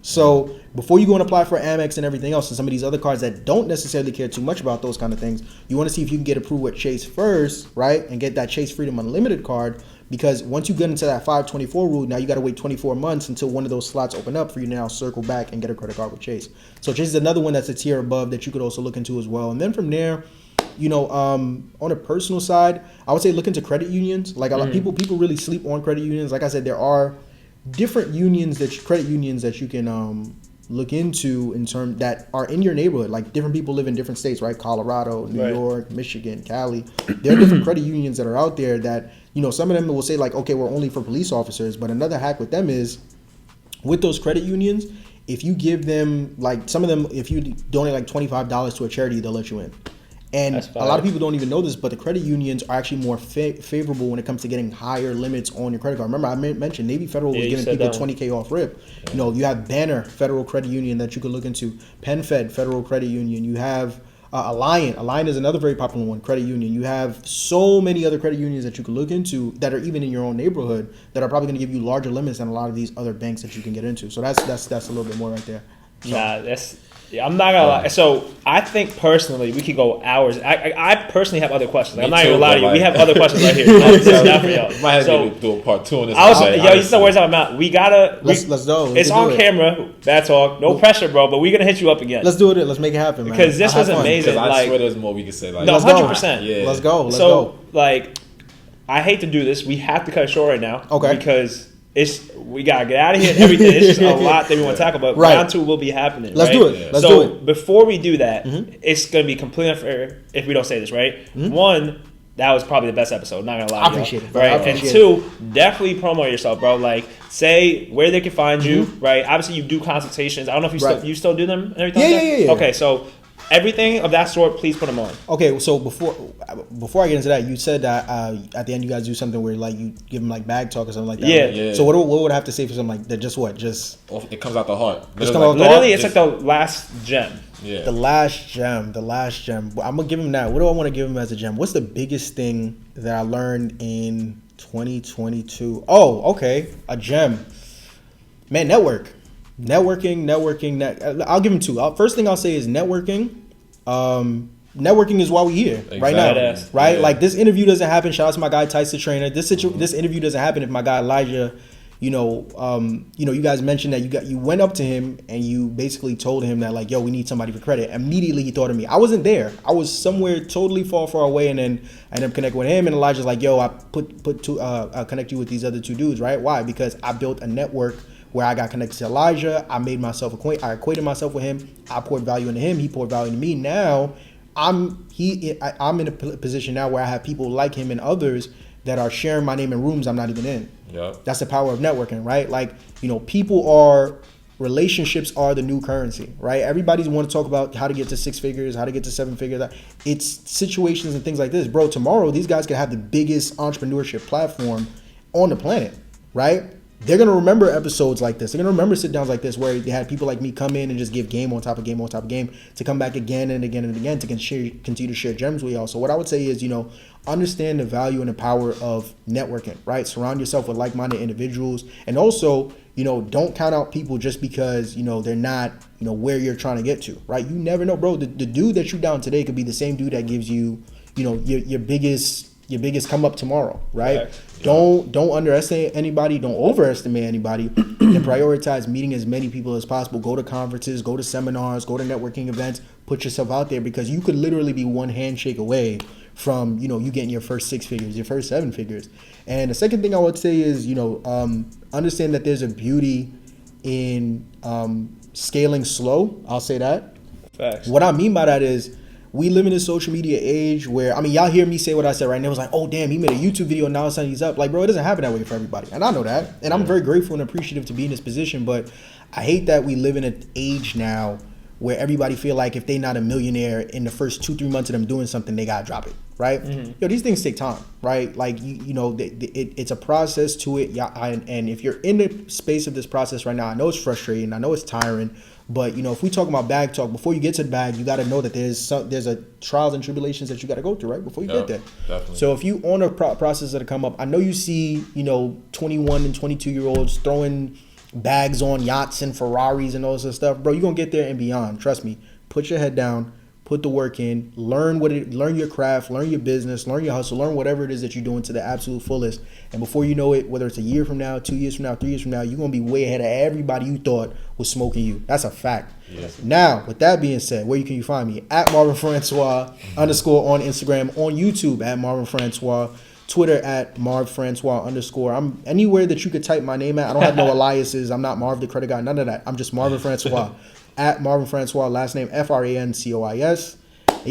So before you go and apply for Amex and everything else and some of these other cards that don't necessarily care too much about those kind of things, you want to see if you can get approved with Chase first, right? And get that Chase Freedom Unlimited card, because once you get into that 524 rule, now you got to wait 24 months until one of those slots open up for you to now circle back and get a credit card with Chase. So Chase is another one that's a tier above that you could also look into as well. And then from there, on a personal side, I would say look into credit unions. Like a lot of people really sleep on credit unions. Like I said, there are different credit unions that you can look into in terms that are in your neighborhood. Like different people live in different states, right? Colorado, New York, Michigan, Cali. There are different credit unions that are out there that, some of them will say like, okay, we're only for police officers. But another hack with them is with those credit unions, if you give them like some of them, if you donate like $25 to a charity, they'll let you in. And a lot of people don't even know this, but the credit unions are actually more favorable when it comes to getting higher limits on your credit card. Remember, I mentioned Navy Federal was giving people $20K off rip. Yeah. You have Banner Federal Credit Union that you could look into. PenFed Federal Credit Union. You have Alliant. Alliant is another very popular one, credit union. You have so many other credit unions that you could look into that are even in your own neighborhood that are probably going to give you larger limits than a lot of these other banks that you can get into. So that's a little bit more right there. So. I'm not gonna lie. So I think personally we could go hours. I personally have other questions. I'm not even gonna lie to you. We have other questions right here. This is not for y'all. Might have to do a part 2 on this. You still worries about Mount. We gotta. Let's go. It's on camera. That's all. No pressure, bro. But we're gonna hit you up again. Let's do it. Let's make it happen, man. Because this was amazing. I swear there's more we can say. Like, no, 100%. Yeah. Let's go. Let's go. I hate to do this. We have to cut it short right now. Okay. Because we gotta get out of here and everything. It's just a lot that we want to talk about. Round 2 will be happening. Let's do it. Yeah. Let's do it. Before we do that, it's gonna be completely unfair if we don't say this, right? One, that was probably the best episode. Not gonna lie. I appreciate it. Right. And 2, definitely promote yourself, bro. Like, say where they can find you. Right. Obviously, you do consultations. I don't know if you still do them and everything. Yeah. Okay, so. Everything of that sort, please put them on. Okay, so before I get into that, you said that at the end you guys do something where like you give them like bag talk or something like that. Yeah. Right? Yeah. So what would I have to say for something like that? Just it comes out the heart. Literally, it's like the last gem. Yeah. The last gem. I'm gonna give him that. What do I want to give him as a gem? What's the biggest thing that I learned in 2022? Oh, okay, a gem. Man, Networking. I'll give him 2. First thing I'll say is networking. Networking is why we're here right now, right? Yeah. Like this interview doesn't happen. Shout out to my guy Tice the trainer. This interview doesn't happen if my guy Elijah, you guys mentioned that you went up to him and you basically told him that like, yo, we need somebody for credit. Immediately he thought of me. I wasn't there. I was somewhere totally far away, and then I ended up connecting with him. And Elijah's like, yo, I connect you with these other 2 dudes, right? Why? Because I built a network where I got connected to Elijah. I made myself I equated myself with him. I poured value into him. He poured value into me. Now I'm in a position now where I have people like him and others that are sharing my name in rooms I'm not even in. Yeah. That's the power of networking, right? Like, relationships are the new currency, right? Everybody's want to talk about how to get to 6 figures, how to get to 7 figures. It's situations and things like this. Bro, tomorrow these guys could have the biggest entrepreneurship platform on the planet, right? They're going to remember episodes like this. They're going to remember sit-downs like this where they had people like me come in and just give game on top of game on top of game to come back again and again and again to continue to share gems with y'all. So what I would say is, understand the value and the power of networking, right? Surround yourself with like-minded individuals. And also, don't count out people just because, they're not, where you're trying to get to, right? You never know, bro. The dude that you down today could be the same dude that gives you, your biggest come up tomorrow, right? Don't underestimate anybody. Don't overestimate anybody. And prioritize meeting as many people as possible. Go to conferences, go to seminars, go to networking events. Put yourself out there, because you could literally be one handshake away from, you getting your first 6 figures, your first 7 figures. And the second thing I would say is, understand that there's a beauty in scaling slow. I'll say that. Facts. What I mean by that is, we live in a social media age where, y'all hear me say what I said right now. It was like, oh, damn, he made a YouTube video and now all of a sudden he's up. Like, bro, it doesn't happen that way for everybody. And I know that. And I'm very grateful and appreciative to be in this position. But I hate that we live in an age now where everybody feel like if they not a millionaire in the first 2-3 months of them doing something, they got to drop it, right? These things take time, right? Like, it's a process to it. Yeah, and if you're in the space of this process right now, I know it's frustrating. I know it's tiring. But, if we talk about bag talk, before you get to the bag, you got to know that there's a trials and tribulations that you got to go through, right, before you get there. Definitely. So if you on a process that come up, I know you see, 21 and 22-year-olds throwing bags on yachts and Ferraris and all this stuff. Bro, you're going to get there and beyond. Trust me. Put your head down. Put the work in. Learn your craft. Learn your business. Learn your hustle. Learn whatever it is that you're doing to the absolute fullest. And before you know it, whether it's a year from now, 2 years from now, 3 years from now, you're going to be way ahead of everybody you thought was smoking you. That's a fact. Yes. Now, with that being said, where can you find me? At Marvin Francois _ on Instagram, on YouTube at Marvin Francois, Twitter at Marv Francois _ I'm anywhere that you could type my name at. I don't have no aliases. I'm not Marv the credit guy. None of that. I'm just Marvin Francois. At Marvin Francois, last name Francois. Yeah,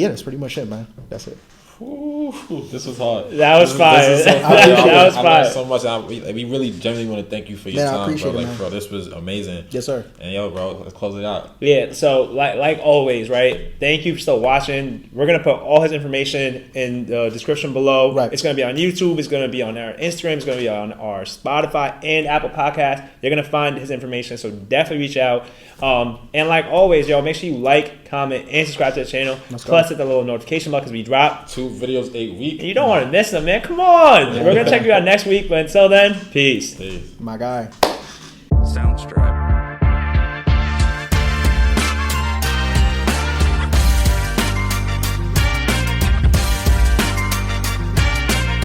that's pretty much it, man. That's it. Ooh, this was hard. That was fire. So that was fire. I learned so much. We really genuinely want to thank you for your time, I appreciate bro. it, man. Bro, this was amazing. Yes, sir. And yo, bro, let's close it out. Yeah, so like always, right? Thank you for still watching. We're going to put all his information in the description below. Right. It's going to be on YouTube. It's going to be on our Instagram. It's going to be on our Spotify and Apple Podcast. You're going to find his information, so definitely reach out. And like always, y'all, make sure you like, comment, and subscribe to the channel. Plus, hit the little notification bell because we drop 2 videos a week. And you don't want to miss them, man. Come on. We're going to check you out next week. But until then, peace. Peace. My guy. Soundstripe.